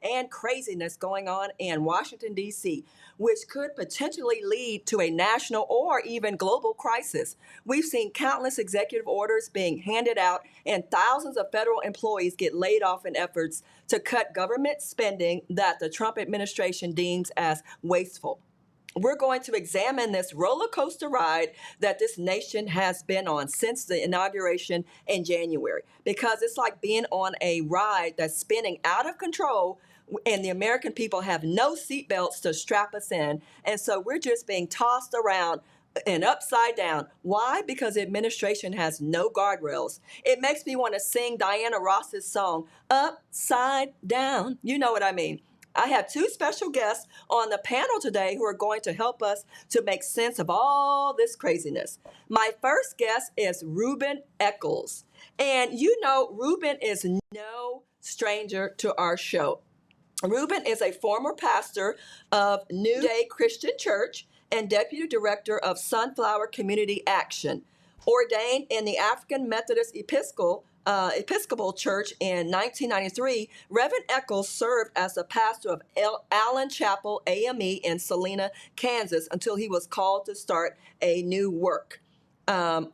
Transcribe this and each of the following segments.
and craziness going on in Washington, D.C., which could potentially lead to a national or even global crisis. We've seen countless executive orders being handed out, and thousands of federal employees get laid off in efforts to cut government spending that the Trump administration deems as wasteful. We're going to examine this roller coaster ride that this nation has been on since the inauguration in January, because it's like being on a ride that's spinning out of control, and the American people have no seatbelts to strap us in. And so we're just being tossed around and upside down. Why? Because the administration has no guardrails. It makes me want to sing Diana Ross's song, Upside Down. You know what I mean. I have two special guests on the panel today who are going to help us to make sense of all this craziness. My first guest is Ruben Eccles. And you know, Ruben is no stranger to our show. Ruben is a former pastor of New Day Christian Church and deputy director of Sunflower Community Action, ordained in the African Methodist Episcopal Church in 1993. Reverend Eccles served as the pastor of Allen Chapel AME in Salina, Kansas, until he was called to start a new work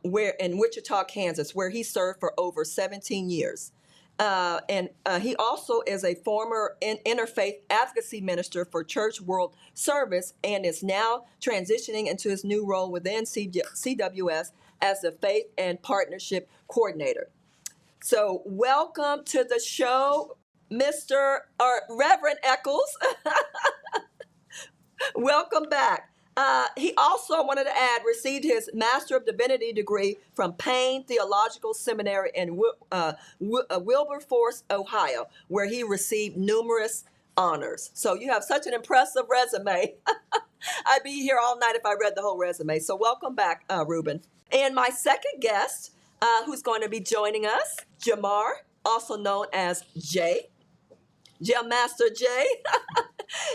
where in Wichita, Kansas, where he served for over 17 years. And he also is a former interfaith advocacy minister for Church World Service and is now transitioning into his new role within CWS as the Faith and Partnership Coordinator. So welcome to the show, Reverend Eccles. Welcome back. He also, I wanted to add, received his Master of Divinity degree from Payne Theological Seminary in Wilberforce, Ohio, where he received numerous honors. So you have such an impressive resume. I'd be here all night if I read the whole resume. So welcome back, Ruben. And my second guest, who's going to be joining us, Jamar, also known as Jay, Jam Master Jay.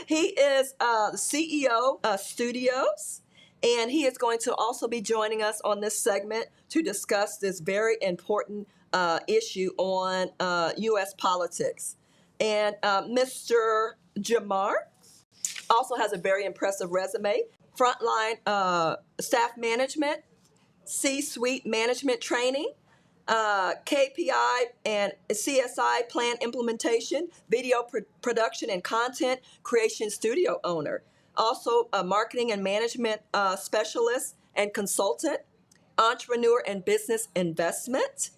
He is the CEO of Studios, and he is going to also be joining us on this segment to discuss this very important issue on U.S. politics. And Mr. Jamar also has a very impressive resume: frontline staff management, C-suite management training, KPI and CSI plan implementation, video production and content creation studio owner. Also a marketing and management specialist and consultant, entrepreneur and business investment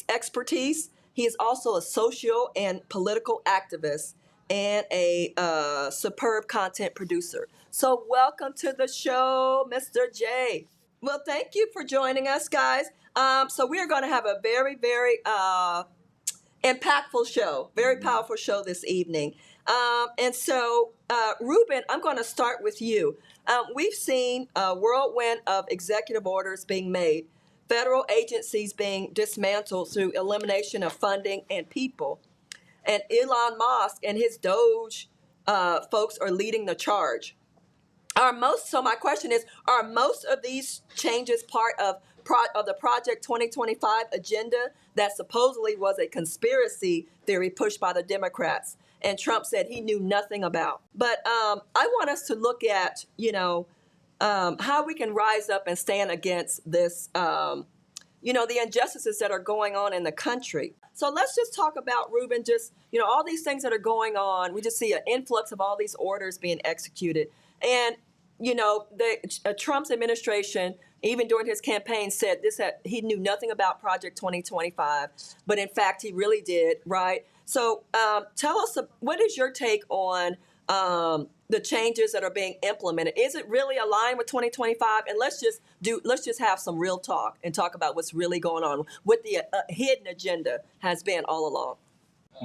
expertise. He is also a social and political activist and a superb content producer. So welcome to the show, Mr. J. Well, thank you for joining us, guys. So we are going to have a very, very impactful show, very powerful show this evening. And so, Ruben, I'm going to start with you. We've seen a whirlwind of executive orders being made, federal agencies being dismantled through elimination of funding and people. And Elon Musk and his Doge folks are leading the charge. So my question is, are most of these changes part of the Project 2025 agenda that supposedly was a conspiracy theory pushed by the Democrats and Trump said he knew nothing about? But I want us to look at, how we can rise up and stand against this, the injustices that are going on in the country. So let's just talk about, Ruben, all these things that are going on. We just see an influx of all these orders being executed. And Trump's administration, even during his campaign, said he knew nothing about Project 2025, but in fact, he really did, right? So tell us, what is your take on the changes that are being implemented? Is it really aligned with 2025? And let's just have some real talk and talk about what's really going on, what the hidden agenda has been all along.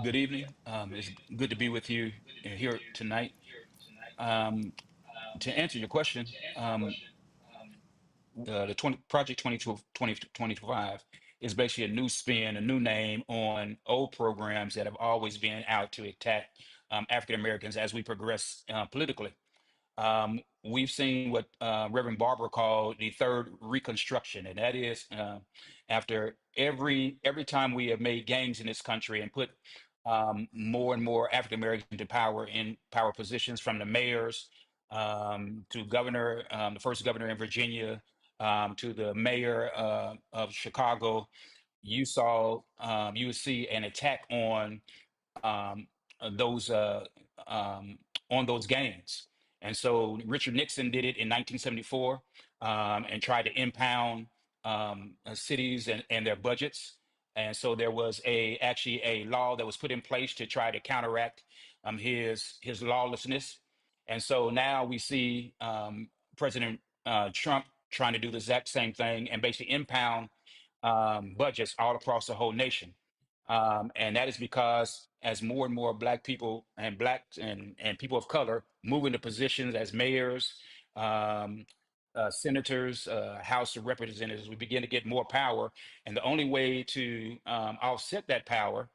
Good evening. It's good to be with you here tonight. To answer your question, the Project 2025 is basically a new spin, a new name on old programs that have always been out to attack African Americans as we progress politically. We've seen what Reverend Barber called the third reconstruction, and that is after every time we have made gains in this country and put more and more African Americans into power in power positions, from the mayors to governor, the first governor in Virginia, to the mayor of Chicago. You would see an attack um, those um, on those gains. And so Richard Nixon did it in 1974 and tried to impound cities and their budgets. And so there was actually a law that was put in place to try to counteract his lawlessness. And so now we see President Trump trying to do the exact same thing and basically impound budgets all across the whole nation. And that is because as more and more black people and and people of color move into positions as mayors, um, senators, House of Representatives, we begin to get more power. And the only way to offset that power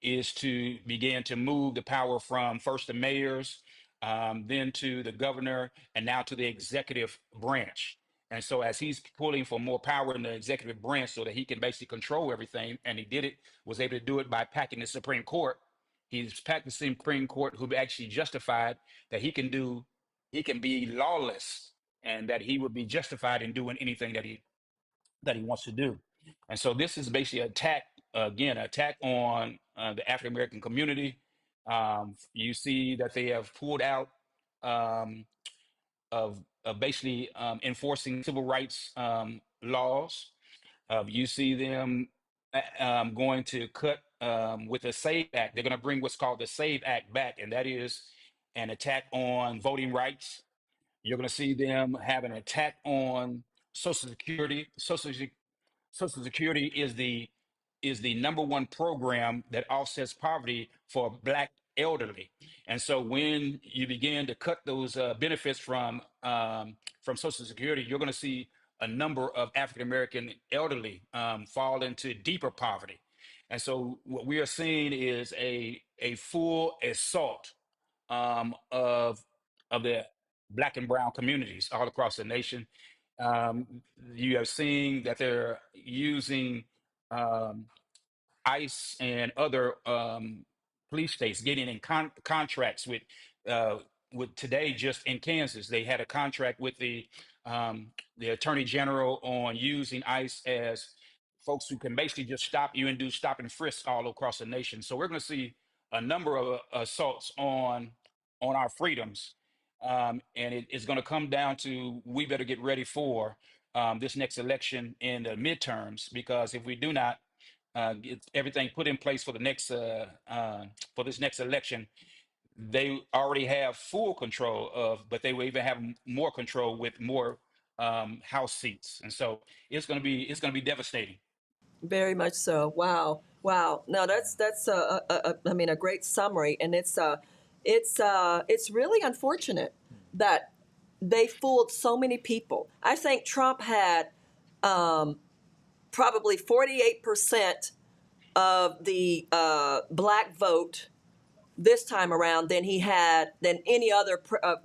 is to begin to move the power from first the mayors, then to the governor, and now to the executive branch. And so, as he's pulling for more power in the executive branch so that he can basically control everything, and he was able to do it by packing the Supreme Court. He's packed the Supreme Court, who actually justified that he can be lawless, and that he would be justified in doing anything that he wants to do. And so this is basically an attack, again, an attack on the African American community. You see that they have pulled out um, of basically enforcing civil rights laws. You see them going to cut with the SAVE Act. They're going to bring what's called the SAVE Act back, and that is an attack on voting rights. You're going to see them have an attack on Social Security. Social Security is the number one program that offsets poverty for Black elderly. And so when you begin to cut those benefits from Social Security, you're going to see a number of African American elderly fall into deeper poverty. And so what we are seeing is a full assault of the Black and brown communities all across the nation. You are seeing that they're using um, ICE and other police states, getting in contracts with today, just in Kansas, they had a contract with the Attorney General on using ICE as folks who can basically just stop you and do stop and frisk all across the nation. So we're going to see a number of assaults on our freedoms, and it's going to come down to, we better get ready for this next election in the midterms, because if we do not get everything put in place for this next election, they already have full control of, but they will even have more control with more House seats, and so it's going to be devastating. Very much so. Wow, wow. No, that's I mean, a great summary, and it's really unfortunate that they fooled so many people. I think Trump had probably 48% of the black vote this time around than any other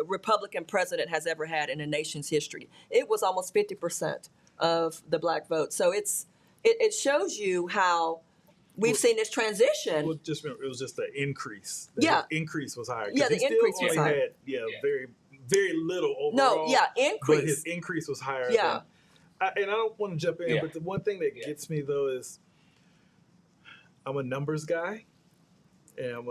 Republican president has ever had in the nation's history. It was almost 50% of the black vote. So it shows you how we've seen this transition. Well, just remember, it was just the increase. Yeah. Increase was higher. Yeah, the he increase still was only higher. had very, very little overall. No, yeah, increase. But his increase was higher. Yeah. And I don't want to jump in, Yeah. but the one thing that gets me though is I'm a numbers guy, and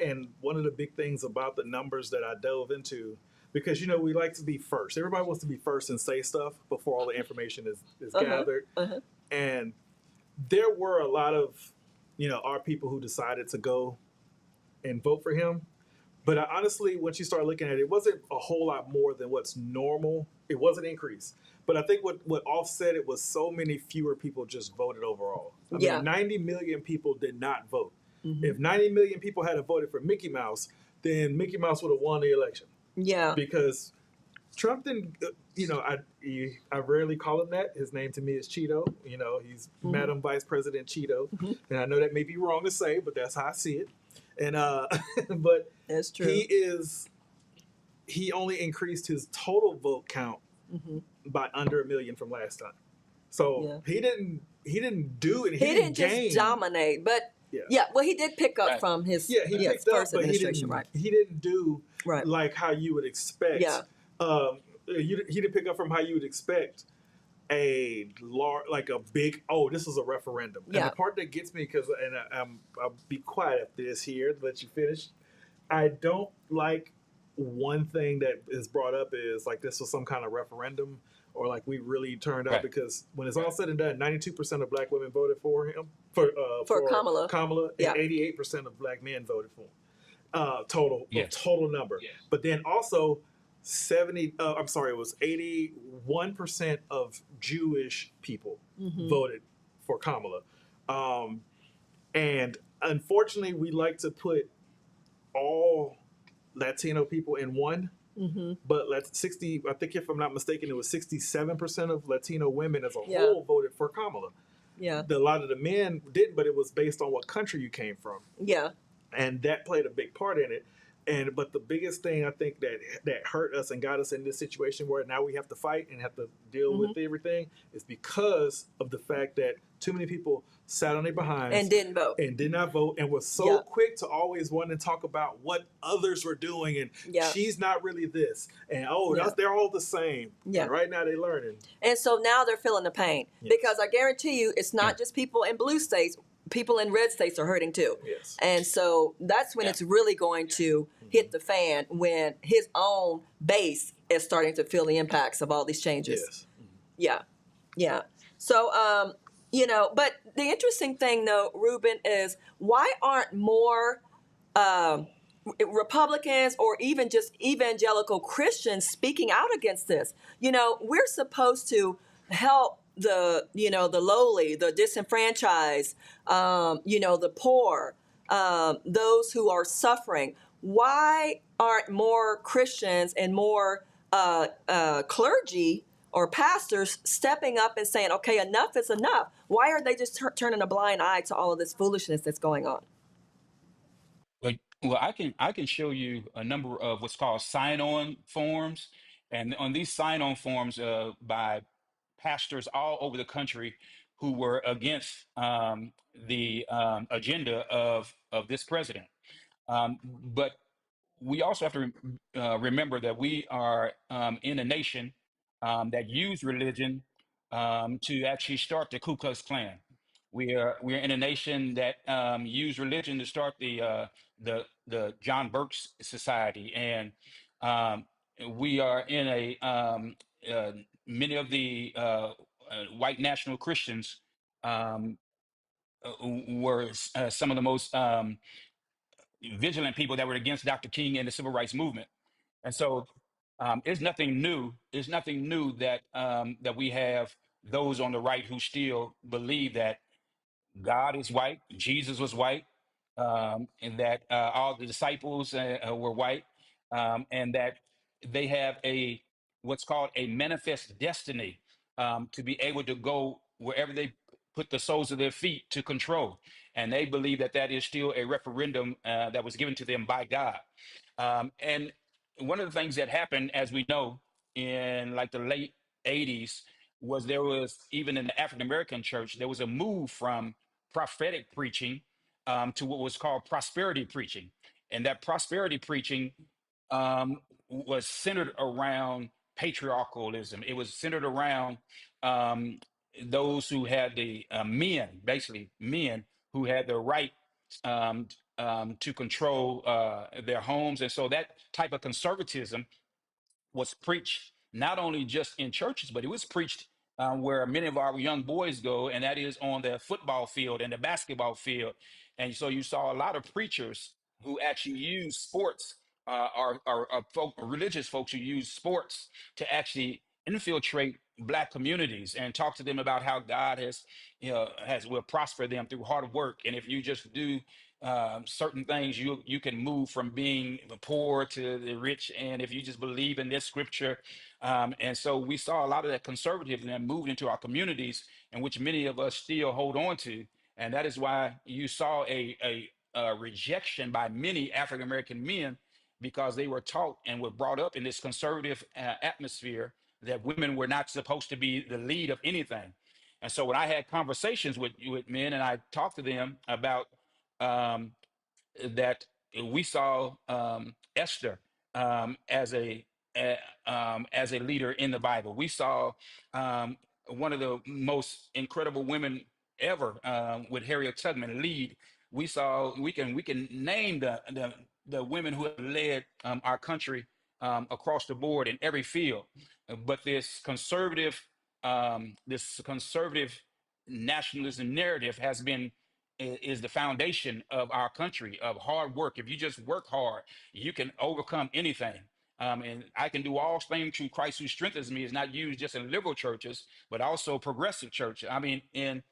and one of the big things about the numbers that I dove into, because we like to be first. Everybody wants to be first and say stuff before all the information is gathered. And there were a lot of our people who decided to go and vote for him. But I honestly, once you start looking at it, it wasn't a whole lot more than what's normal. It was an increase. But I think what offset it was so many fewer people just voted overall. I mean, 90 million people did not vote. If 90 million people had voted for Mickey Mouse, then Mickey Mouse would have won the election. Yeah. Because Trump didn't, I rarely call him that. His name to me is Cheeto. He's Madam Vice President Cheeto. And I know that may be wrong to say, but that's how I see it. And, but that's true. He only increased his total vote count by under 1 million from last time. So he didn't do it. He didn't just dominate, but Yeah. Yeah, well, he did pick up Right. from his Yeah, he picked up, first but administration, right? he didn't do Right. like how you would expect. Yeah. He didn't pick up from how you would expect a large, like a big. Oh, this is a referendum. And Yeah. the part that gets me, because I'll be quiet after this here to let you finish. I don't like one thing that is brought up is like this was some kind of referendum or like we really turned out, Right. because when it's all said and done, 92% of black women voted for him For Kamala. and Yeah. 88% of black men voted for him. Total Yes. total number. Yes. But then also 70 I'm sorry, it was 81% of Jewish people voted for Kamala. And unfortunately, we like to put all Latino people in one. But let's 60. I think if I'm not mistaken, it was 67% of Latino women as a Yeah. whole voted for Kamala. Yeah. A lot of the men didn't, but it was based on what country you came from, Yeah. and that played a big part in it. But the biggest thing I think that hurt us and got us in this situation where now we have to fight and have to deal with everything is because of the fact that too many people sat on their behinds And didn't vote. and did not vote and was so Yeah. quick to always want to talk about what others were doing and Yeah. she's not really this and Yeah. they're all the same. Yeah. And right now they're learning. And so now they're feeling the pain because I guarantee you it's not just people in blue states, people in red states are hurting too. Yes. And so that's when it's really going to hit the fan, when his own base is starting to feel the impacts of all these changes. Yes. Yeah. Yeah. So, but the interesting thing though, Ruben, is why aren't more Republicans or even just evangelical Christians speaking out against this? We're supposed to help the lowly, the disenfranchised, the poor, those who are suffering. Why aren't more Christians and more clergy or pastors stepping up and saying, okay, enough is enough? Why are they just turning a blind eye to all of this foolishness that's going on? Well, I can show you a number of what's called sign-on forms, and on these sign-on forms by pastors all over the country who were against the agenda of this president. But we also have to remember that we are in a nation that used religion to actually start the Ku Klux Klan. We are in a nation that used religion to start the John Birch Society, and um, we are in a uh, many of the white national Christians um, were some of the most vigilant people that were against Dr. King and the civil rights movement. And so it's nothing new. It's nothing new that that we have those on the right who still believe that God is white, Jesus was white, and that all the disciples were white, and that they have a what's called a manifest destiny to be able to go wherever they put the soles of their feet to control, and they believe that that is still a referendum that was given to them by God. And one of the things that happened, as we know, in like the late '80s, was there was even in the African American church there was a move from prophetic preaching to what was called prosperity preaching. And that prosperity preaching was centered around patriarchalism. It was centered around um, those who had the men, basically men who had the right um, to control their homes. And so that type of conservatism was preached not only just in churches, but it was preached where many of our young boys go, and that is on the football field and the basketball field. And so you saw a lot of preachers who actually use sports, religious folks who use sports to actually infiltrate Black communities and talk to them about how God will prosper them through hard work. And if you just do certain things, you can move from being the poor to the rich, and if you just believe in this scripture. And so we saw a lot of that conservatism that moved into our communities, and which many of us still hold on to. And that is why you saw a rejection by many African American men, because they were taught and were brought up in this conservative atmosphere that women were not supposed to be the lead of anything. And so when I had conversations with men and I talked to them about um, that we saw Esther as a leader in the Bible. We saw um, one of the most incredible women ever with Harriet Tubman lead. We can name the women who have led our country across the board in every field, but this conservative nationalism narrative is the foundation of our country, of hard work. If you just work hard, you can overcome anything. And I can do all things through Christ who strengthens me is not used just in liberal churches, but also progressive churches. I mean, in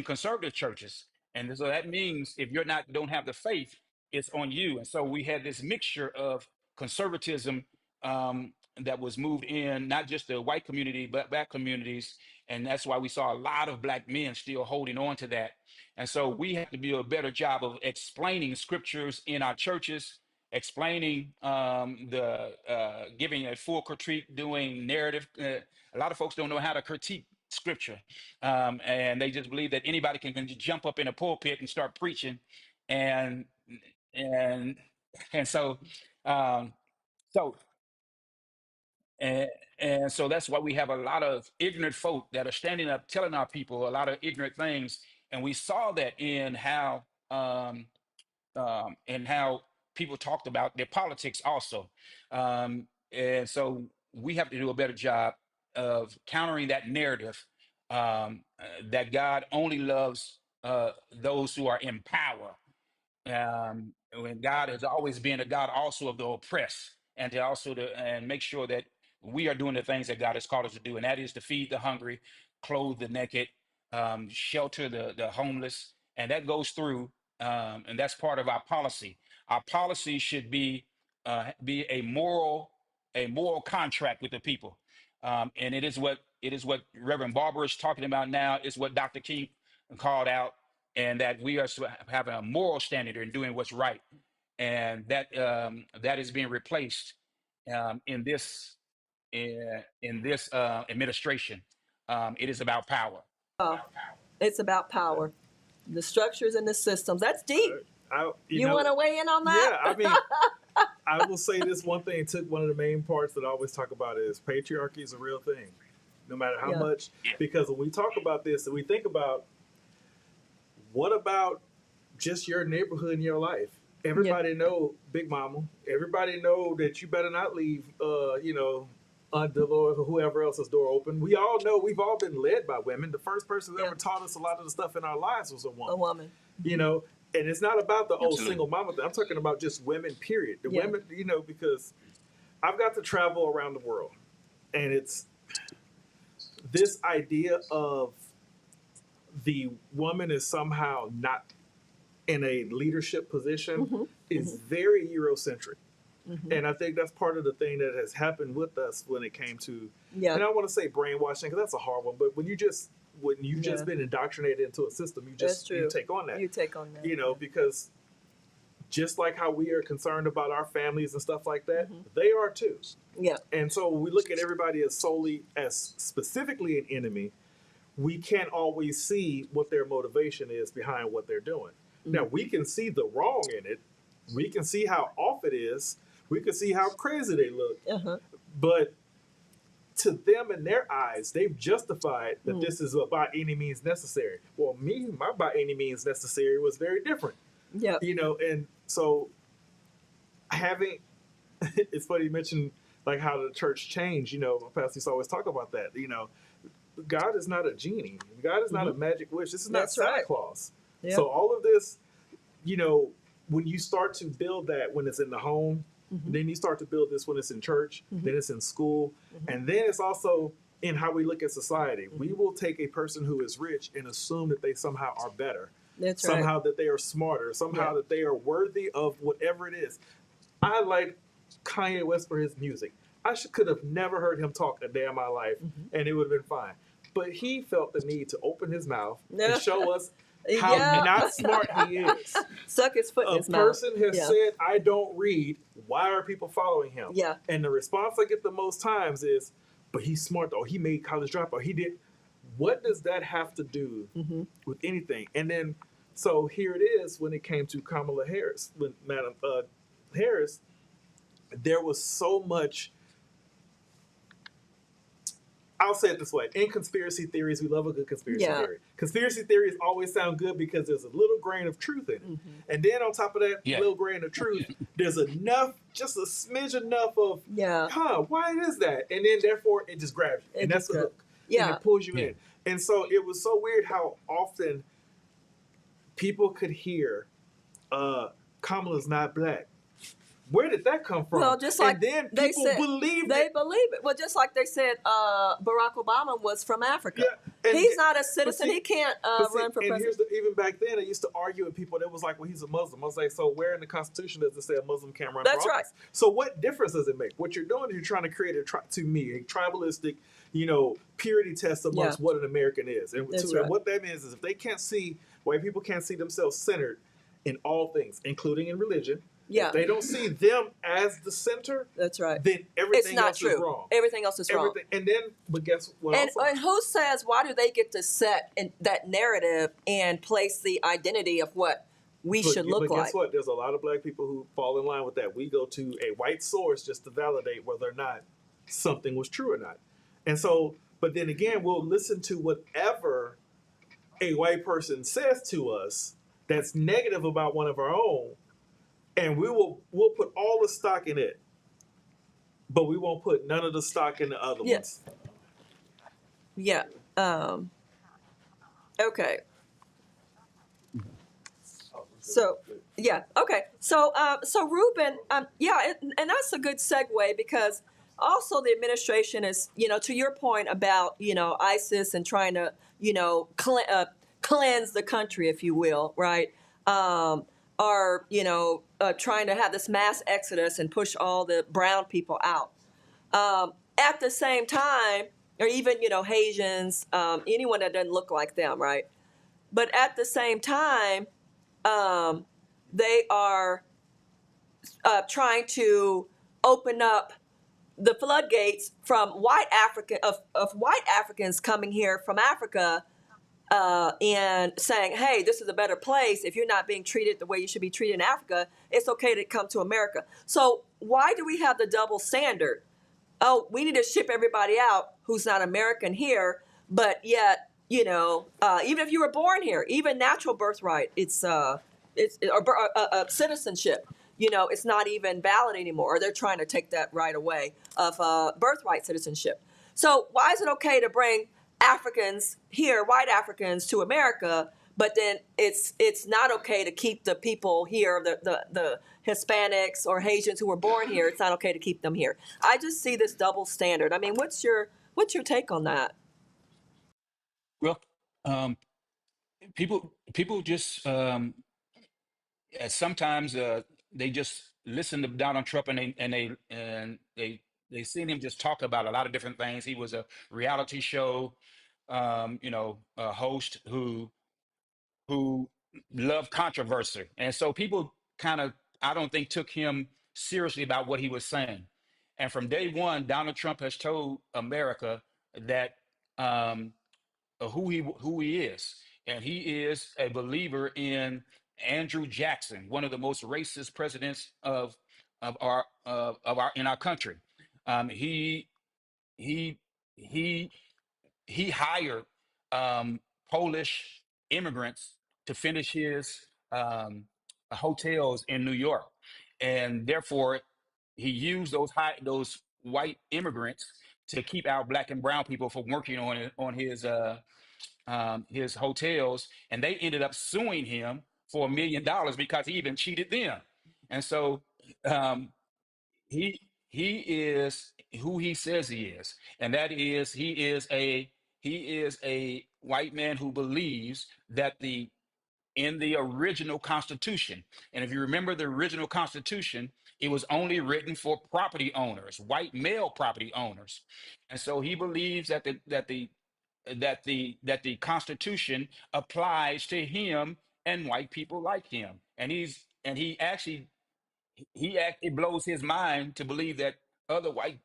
conservative churches. And so that means if don't have the faith, it's on you. And so we had this mixture of conservatism that was moved in, not just the white community, but black communities. And that's why we saw a lot of black men still holding on to that. And so we have to do a better job of explaining scriptures in our churches, explaining the giving a full critique, doing narrative. A lot of folks don't know how to critique scripture, and they just believe that anybody can just jump up in a pulpit and start preaching, and and and so um, so and, and so that's why we have a lot of ignorant folk that are standing up telling our people a lot of ignorant things. And we saw that in how people talked about their politics also. And so we have to do a better job of countering that narrative that God only loves those who are in power, when God has always been a God also of the oppressed, and and make sure that we are doing the things that God has called us to do, and that is to feed the hungry, clothe the naked, shelter the homeless, and that goes through, and that's part of our policy. Our policy should be a moral contract with the people, and it is what Reverend Barber is talking about now. Is what Dr. King called out, and that we are having a moral standard in doing what's right, and that is being replaced in this administration. It is about power. Oh, it's about power, the structures and the systems. That's deep. You know, want to weigh in on that? yeah, I mean, I will say this one thing. Took one of the main parts that I always talk about is patriarchy is a real thing, no matter how Yeah. much. Because when we talk about this, and we think about what about just your neighborhood and your life. Everybody know Big Mama. Everybody know that you better not leave, Aunt Dolores or whoever else's door open. We all know we've all been led by women. The first person that ever taught us a lot of the stuff in our lives was a woman. A woman. You know, and it's not about the old Absolutely. single mama thing. I'm talking about just women, period. The Yeah. women, because I've got to travel around the world, and it's this idea of the woman is somehow not in a leadership position is very Eurocentric. And I think that's part of the thing that has happened with us when it came to, and I don't want to say brainwashing because that's a hard one, but when you've just been indoctrinated into a system, you take on that. You take on that. Because just like how we are concerned about our families and stuff like that, they are too. Yeah. And so when we look at everybody as specifically an enemy, we can't always see what their motivation is behind what they're doing. Now, we can see the wrong in it. We can see how off it is. We can see how crazy they look. But to them, in their eyes, they've justified that this is by any means necessary. Well, my by any means necessary was very different. Yeah. And so it's funny you mentioned like how the church changed. Pastor used to always talk about that. God is not a genie. God is not a magic wish. This is not Santa Claus. Yeah. So all of this, when you start to build that when it's in the home, then you start to build this when it's in church, then it's in school, and then it's also in how we look at society. We will take a person who is rich and assume that they somehow are better. That's somehow that they are smarter, somehow that they are worthy of whatever it is. I like Kanye West for his music. I could have never heard him talk a day in my life, and it would have been fine. But he felt the need to open his mouth and show us how not smart he is. Suck his foot in his mouth. A person has said, I don't read. Why are people following him? Yeah. And the response I get the most times is, but he's smart though. He made college dropout. He did. What does that have to do with anything? And then So here it is when it came to Kamala Harris, when Madam Harris, there was so much. I'll say it this way: in conspiracy theories, we love a good conspiracy Yeah. theory. Conspiracy theories always sound good because there's a little grain of truth in it, and then on top of that Yeah. little grain of truth, there's enough, just a smidge enough of, Yeah. why is that? And then therefore it just grabs you, and that's the hook. Yeah. And it pulls you Yeah. in. And so it was so weird how often people could hear, Kamala's not black. Where did that come from? Well, just like and then they people said, believed they it. believe it. Well, just like they said, Barack Obama was from Africa. Yeah, and- He's not a but citizen. see- He can't but see, run for and president. even back then, I used to argue with people that was like, well, he's a Muslim. I was like, so where in the Constitution does it say a Muslim can't run That's for right. office? So what difference does it make? What you're doing is you're trying to create a tribalistic, purity test amongst Yeah. what an American is. And, That's and right. what that means is if they can't see, white people can't see themselves centered in all things, including in religion, Yeah. if they don't see them as the center, That's right. then everything It's not else true. is wrong. Everything else is wrong. Everything, and then, but guess what? And, also? and who says, why do they get to set in that narrative and place the identity of what we should look but like? guess what? There's a lot of black people who fall in line with that. We go to a white source just to validate whether or not something was true or not. And so, but then again, we'll listen to whatever a white person says to us that's negative about one of our own, and we'll put all the stock in it, but we won't put none of the stock in the other Yeah. ones. Yeah. Okay. So yeah. Okay. So Ruben, and that's a good segue because also the administration is, to your point about ISIS and trying to cleanse the country, if you will, right? Are trying to have this mass exodus and push all the brown people out. At the same time, or even Haitians, anyone that doesn't look like them, right? But at the same time, they are trying to open up the floodgates from white Africans coming here from Africa and saying, hey, this is a better place. If you're not being treated the way you should be treated in Africa, it's okay to come to America. So why do we have the double standard? Oh, we need to ship everybody out who's not American here, but yet, even if you were born here, even natural birthright, it's citizenship. It's not even valid anymore. Or they're trying to take that right away of birthright citizenship. So why is it okay to bring Africans here, white Africans, to America, but then it's not okay to keep the people here, the Hispanics or Haitians who were born here? It's not okay to keep them here. I just see this double standard. I mean, what's your take on that? Well, people just sometimes they just listen to Donald Trump and they seen him just talk about a lot of different things. He was a reality show, a host who loved controversy, and so people kind of, I don't think, took him seriously about what he was saying. And from day one, Donald Trump has told America that who he is, and he is a believer in Andrew Jackson, one of the most racist presidents of our in our country. He he he he hired Polish immigrants to finish his hotels in New York, and therefore he used those white immigrants to keep our black and brown people from working on his hotels, and they ended up suing him for $1 million because he even cheated them. And so um, he is who he says he is, and that is he is a white man who believes that in the original Constitution, and if you remember the original Constitution, it was only written for property owners, white male property owners, and so he believes that the Constitution applies to him and white people like him, and he actually it blows his mind to believe that other white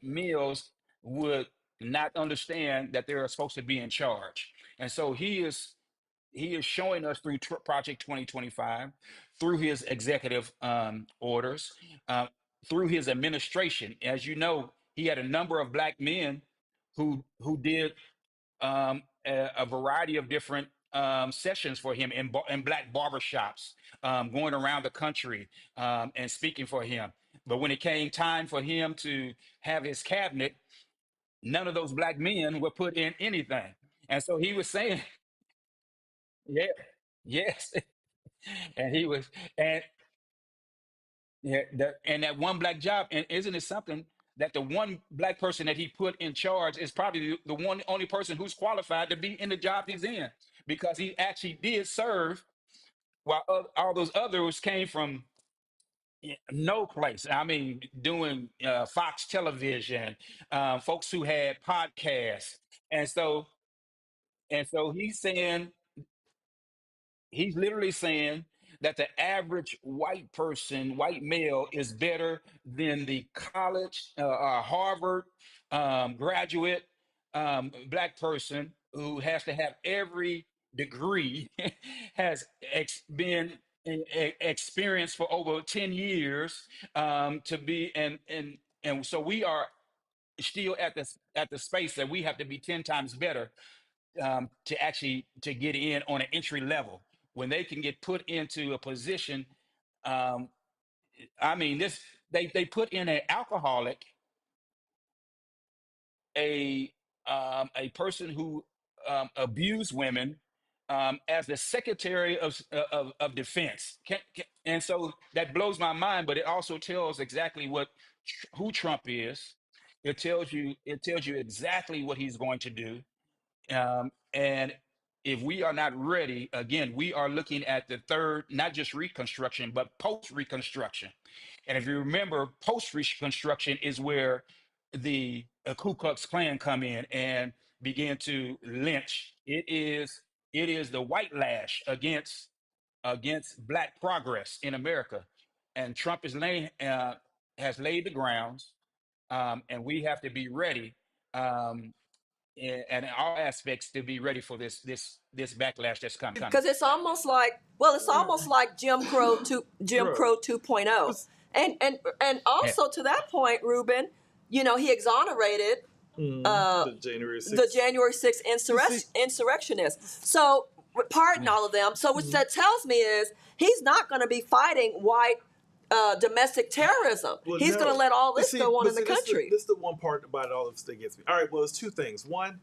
males would not understand that they're supposed to be in charge. And so he is showing us through Project 2025, through his executive orders, uh, through his administration. As you know, he had a number of black men who did a variety of different sessions for him in black barbershops, going around the country and speaking for him. But when it came time for him to have his cabinet, none of those black men were put in anything. And so he was saying, yeah, yes. And he was, and yeah, and that one black job, and isn't it something that the one black person that he put in charge is probably the one only person who's qualified to be in the job he's in, because he actually did serve, while all those others came from no place. I mean, doing Fox Television, folks who had podcasts, and so he's saying, he's literally saying that the average white person, white male, is better than the college, Harvard graduate black person who has to have every degree, has been experienced for over 10 years to be, and so we are still at the space that we have to be 10 times better to actually to get in on an entry level when they can get put into a position. um, I mean, this, they put in an alcoholic, a person who abused women, as the Secretary of Defense. And so that blows my mind, but it also tells exactly who Trump is. It tells you exactly what he's going to do. And if we are not ready, again, we are looking at the third, not just reconstruction, but post reconstruction. And if you remember, post reconstruction is where the Ku Klux Klan come in and begin to lynch. It is the white lash against black progress in America, and Trump has laid the grounds, and we have to be ready. And in all aspects to be ready for this backlash that's coming. Because it's almost like, well, it's almost like Jim Right. Crow 2.0. And Yeah. also to that point, Ruben, he exonerated The January 6th. the January 6th insurrectionists. So, pardon all of them. So, what that tells me is he's not going to be fighting white domestic terrorism. Well, He's no. going to let all this See, go on but in the see, country. This is the one part about all of this that gets me. All right, well, it's two things. One,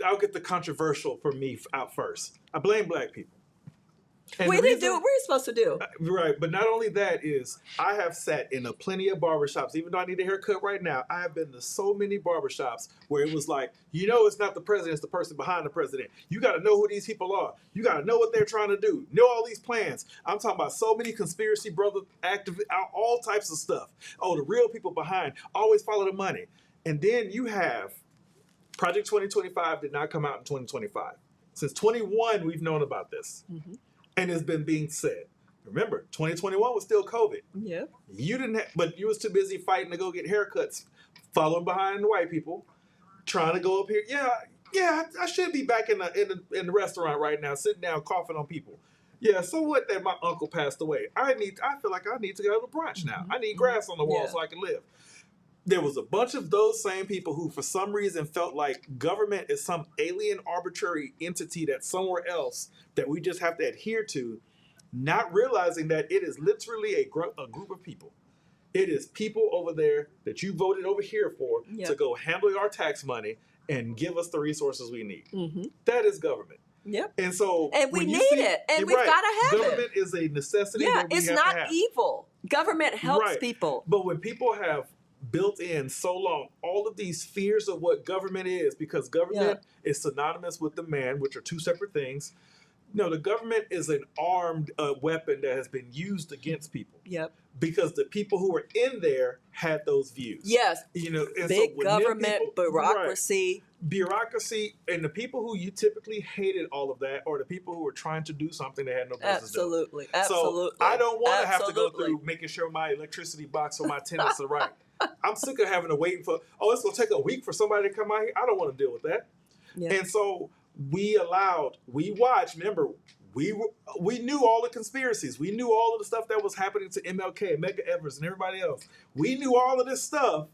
I'll get the controversial for me out first. I blame black people. And We the didn't do reason- what we were supposed to do. Right, but not only that is I have sat in plenty of barbershops, even though I need a haircut right now. I have been to so many barbershops where it was like, it's not the president, it's the person behind the president. You got to know who these people are. You got to know what they're trying to do. Know all these plans. I'm talking about so many conspiracy brothers, all types of stuff. Oh, the real people behind. Always follow the money. And then you have Project 2025 did not come out in 2025. Since 21, we've known about this. Mm-hmm. And it's been being said. Remember, 2021 was still COVID. Yeah. You didn't but you was too busy fighting to go get haircuts, following behind the white people, trying to go up here. Yeah, I should be back in the restaurant right now, sitting down, coughing on people. Yeah, so what that my uncle passed away. I feel like I need to go to brunch now. Mm-hmm. I need grass on the wall so I can live. There was a bunch of those same people who, for some reason, felt like government is some alien, arbitrary entity that's somewhere else that we just have to adhere to, not realizing that it is literally a group of people. It is people over there that you voted over here for to go handle our tax money and give us the resources we need. Mm-hmm. That is government. Yep. And so, we need it, and we've got to have government is a necessity. Yeah, that we it's have not to have. evil. Government helps people. But when people have built in so long all of these fears of what government is, because government is synonymous with the man, which are two separate things. No, the government is an armed weapon that has been used against people. Yep. Because the people who were in there had those views. Yes. And big so government, bureaucracy. Right, bureaucracy, and the people who you typically hated all of that, or the people who were trying to do something they had no business doing. Absolutely. So I don't want to have to go through making sure my electricity box for my tenants are right. I'm sick of having to wait for, it's going to take a week for somebody to come out here. I don't want to deal with that. Yeah. And so we watched. Remember, we knew all the conspiracies. We knew all of the stuff that was happening to MLK, Medgar Evers, and everybody else. We knew all of this stuff,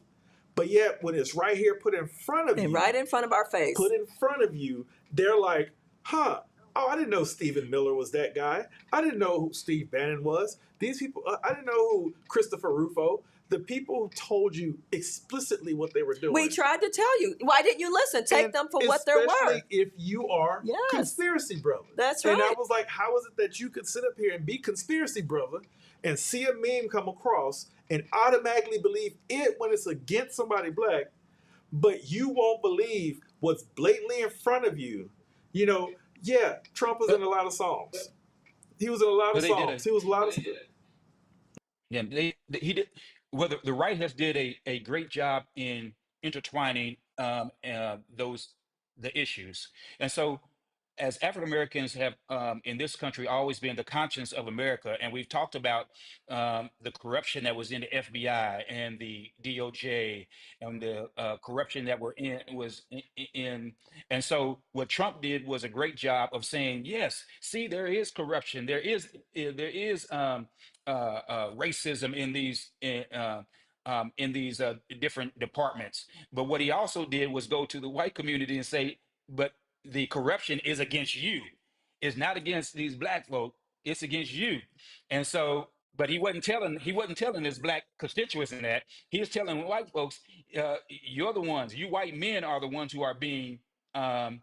but yet when it's right here, put in front of And you, right in front of our face. put in front of you, they're like, huh. Oh, I didn't know Stephen Miller was that guy. I didn't know who Steve Bannon was. These people, I didn't know who Christopher Rufo. The people who told you explicitly what they were doing. We tried to tell you. Why didn't you listen? Take And them for what they're especially worth. if you are Yes. conspiracy brother. That's And I right. was like, how is it that you could sit up here and be conspiracy brother and see a meme come across and automatically believe it when it's against somebody black, but you won't believe what's blatantly in front of you? You know, yeah, Trump was in a lot of songs. He was in a lot of But they did songs. He was a lot of stuff. Yeah, he did. Well, the right has did a great job in intertwining those the issues, and so as African Americans have in this country always been the conscience of America, and we've talked about the corruption that was in the FBI and the DOJ, and the corruption that was in, and so what Trump did was a great job of saying, yes, see, there is corruption, there is racism in these different departments. But what he also did was go to the white community and say, but the corruption is against you. It's not against these black folk. It's against you. And so, but he wasn't telling his black constituents in that. He was telling white folks, you're the ones. You white men are the ones who are um,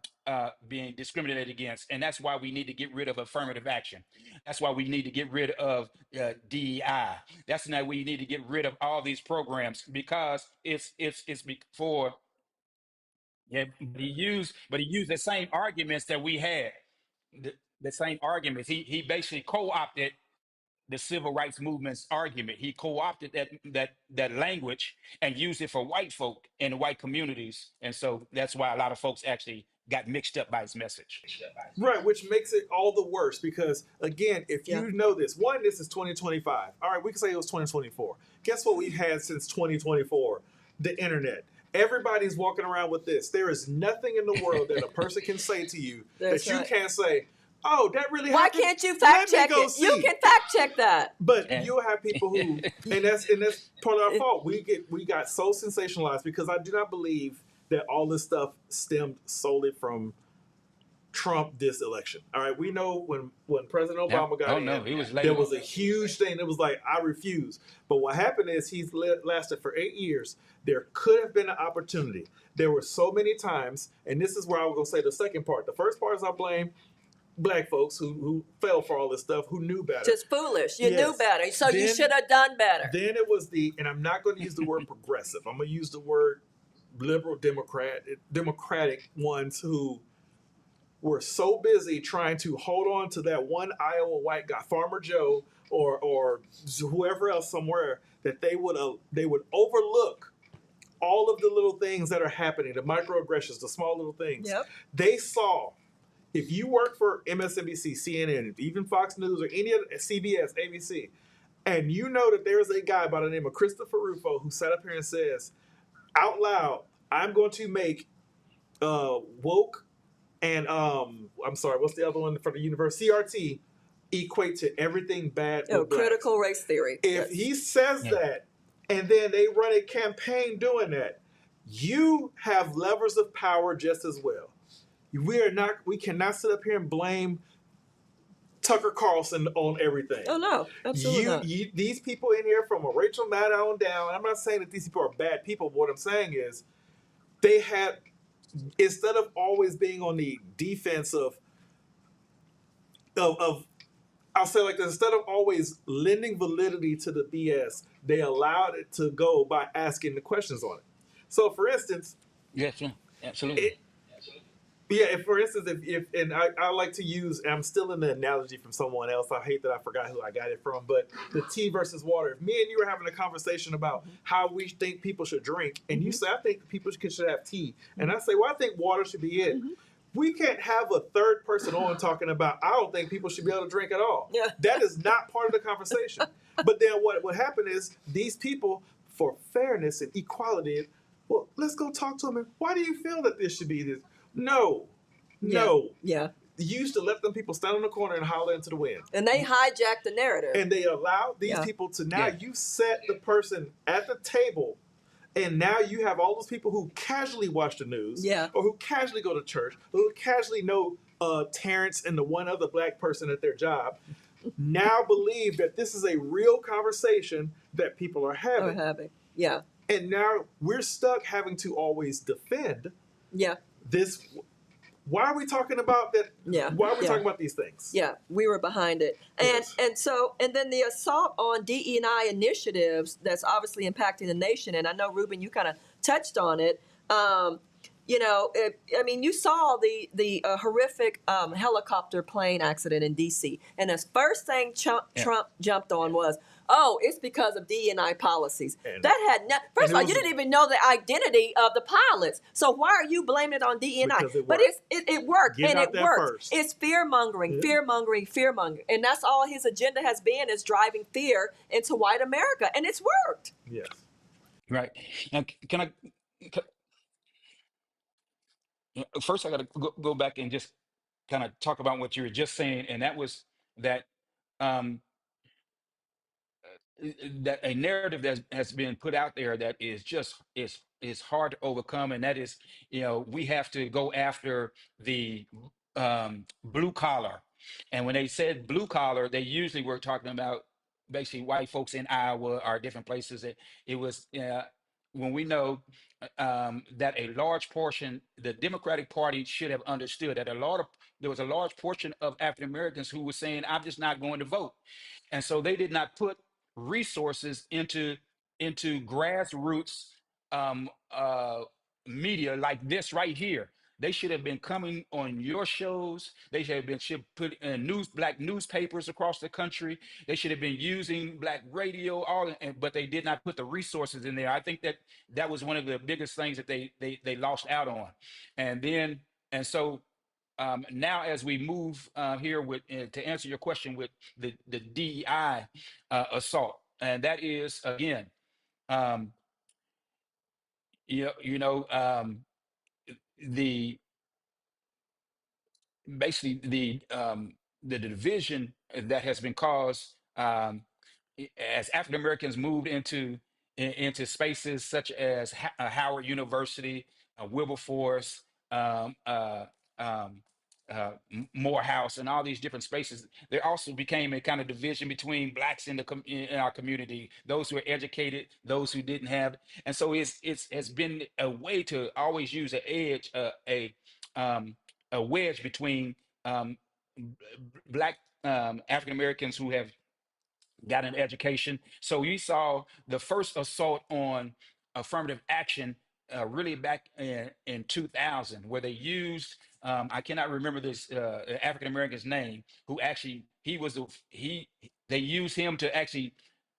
being discriminated against, and that's why we need to get rid of affirmative action. That's why we need to get rid of DEI. That's why we need to get rid of all these programs because it's for yeah. But he used the same arguments that we had. The same arguments. He basically co-opted the civil rights movement's argument. He co-opted that language and used it for white folk in the white communities, and so that's why a lot of folks actually got mixed up by his message. Right, which makes it all the worse because, again, if Yeah. you know this, one, this is 2025. All right, we can say it was 2024. Guess what we've had since 2024? The internet. Everybody's walking around with this. There is nothing in the world that a person can say to you That's that you right. can't say, oh, that really Why happened? can't you Let fact me check go it? You see. can fact check that. But Yeah. you'll have people who, and that's part of our fault. We got so sensationalized because I do not believe that all this stuff stemmed solely from Trump this election. All right, we know when President Yeah. Obama got Oh in, no, he was late. there was a huge thing. It was like, I refuse. But what happened is he's lasted for 8 years. There could have been an opportunity. There were so many times, and this is where I was going to say the second part. The first part is I blame black folks who fell for all this stuff, who knew better. Just foolish. You knew Yes. better. So you Then- should have done better. Then it was and I'm not going to use the word progressive. I'm going to use the word liberal democratic ones who were so busy trying to hold on to that one Iowa white guy, Farmer Joe, or whoever else somewhere, that they would overlook all of the little things that are happening, the microaggressions, the small little things. Yep. They saw, if you work for MSNBC, CNN, even Fox News, or any other, CBS, ABC, and you know that there's a guy by the name of Christopher Rufo who sat up here and says out loud, I'm going to make woke and I'm sorry, what's the other one for the universe? CRT equate to everything bad. Oh, with blacks. critical race theory. If Yes. he says Yeah. that, and then they run a campaign doing that, you have levers of power just as well. We cannot sit up here and blame Tucker Carlson on everything. Oh no, absolutely not. These people in here, from a Rachel Maddow on down, I'm not saying that these people are bad people, but what I'm saying is they had, instead of always being on the defense of I'll say like this, instead of always lending validity to the BS, they allowed it to go by asking the questions on it. So for instance, Yes, yeah, absolutely. if for instance, if and I like to use, and I'm still in the analogy from someone else. I hate that I forgot who I got it from, but the tea versus water. If me and you were having a conversation about how we think people should drink, and you say, I think people should have tea, and I say, well, I think water should be it. We can't have a third person on talking about, I don't think people should be able to drink at all. Yeah. That is not part of the conversation. But then what happened is these people, for fairness and equality, well, let's go talk to them. And why do you feel that this should be this? No. Yeah. No. Yeah. You used to let them people stand on the corner and holler into the wind. And they hijacked the narrative. And they allow these Yeah. people to now Yeah. you set the person at the table, and now you have all those people who casually watch the news, Yeah. or who casually go to church, who casually know Terrence and the one other black person at their job, now believe that this is a real conversation that people are having. Yeah. And now we're stuck having to always defend Yeah. this. Why are we talking about that? Yeah. Why are we Yeah. talking about these things? Yeah, we were behind it. And Yes. and then the assault on DE&I initiatives that's obviously impacting the nation. And I know, Ruben, you kind of touched on it. I mean, you saw the horrific helicopter plane accident in D.C. And the first thing Trump jumped on was, oh, it's because of D&I policies. And- that had first of all, you didn't even know the identity of the pilots. So why are you blaming it on D&I? Because it But worked. it worked, Get and out it there worked. first. It's fear mongering, Yeah. fear mongering, fear mongering, and that's all his agenda has been, is driving fear into white America, and it's worked. Yes. Right. Now, first I got to go back and just kind of talk about what you were just saying, and that was that um, that a narrative that has been put out there that is just is hard to overcome, and that is, we have to go after the blue collar. And when they said blue collar, they usually were talking about basically white folks in Iowa or different places. It was when we know that a large portion, the Democratic Party should have understood that there was a large portion of African Americans who were saying, "I'm just not going to vote," and so they did not put resources into grassroots um, uh, media like this right here. They should have been coming on your shows. They should put in black newspapers across the country. They should have been using black radio, but they did not put the resources in there. I think that was one of the biggest things that they lost out on. And so now as we move here with to answer your question with the DEI assault, and that is again, um, the basically the division that has been caused as African Americans moved into spaces such as Howard University, Wilberforce, um, uh, um, Morehouse, and all these different spaces. There also became a kind of division between blacks in our community, those who are educated, those who didn't have. And so it's has been a way to always use an edge, um, a wedge between um, black African Americans who have got an education. So you saw the first assault on affirmative action really back in 2000, where they used, I cannot remember this African American's name, who actually, they used him to actually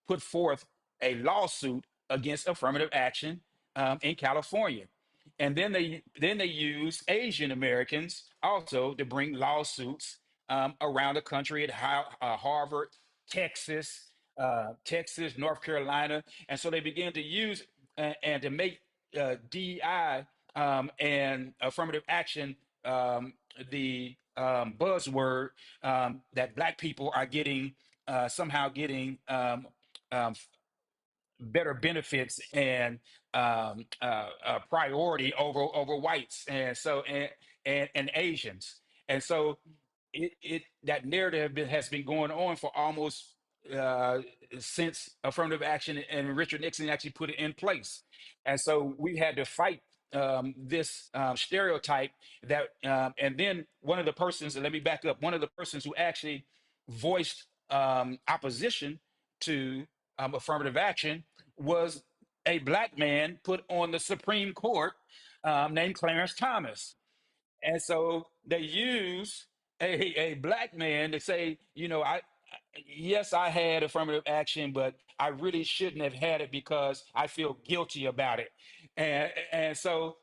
put forth a lawsuit against affirmative action in California. And then they use Asian Americans also to bring lawsuits around the country at Harvard, Texas, North Carolina, and so they began to use and to make DEI and affirmative action the buzzword that Black people are getting somehow getting um, better benefits and priority over whites and Asians. And so that narrative has been going on for almost uh, since affirmative action and Richard Nixon actually put it in place. And so we had to fight this stereotype and then one of the persons, and let me back up, one of the persons who actually voiced opposition to affirmative action was a black man put on the Supreme Court named Clarence Thomas. And so they use a black man to say, yes, I had affirmative action, but I really shouldn't have had it because I feel guilty about it. And so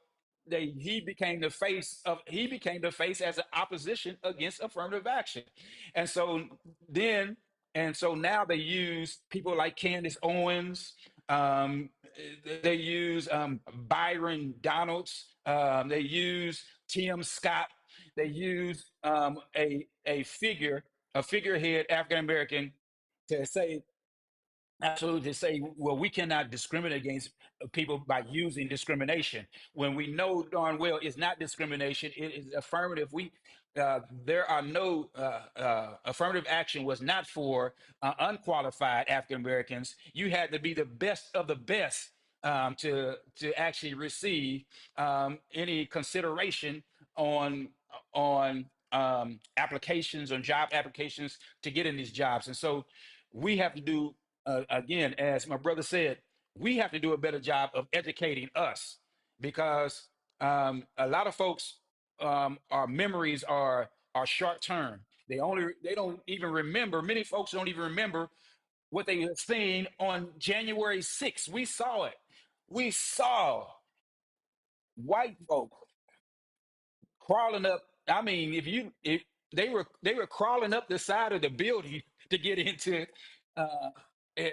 he became the face as an opposition against affirmative action. And so then and so now they use people like Candace Owens. They use Byron Donalds. They use Tim Scott. They use a figurehead African American to say absolutely to say, well, we cannot discriminate against people by using discrimination when we know darn well it's not discrimination. It is affirmative. There are no affirmative action was not for unqualified African Americans. You had to be the best of the best to actually receive any consideration on applications on job applications to get in these jobs. And so we have to do again, as my brother said, we have to do a better job of educating us because a lot of folks, our memories are short term. They don't even remember. Many folks don't even remember what they have seen on January 6th. We saw it. We saw white folk crawling up. I mean, if they were crawling up the side of the building to get into uh, eh,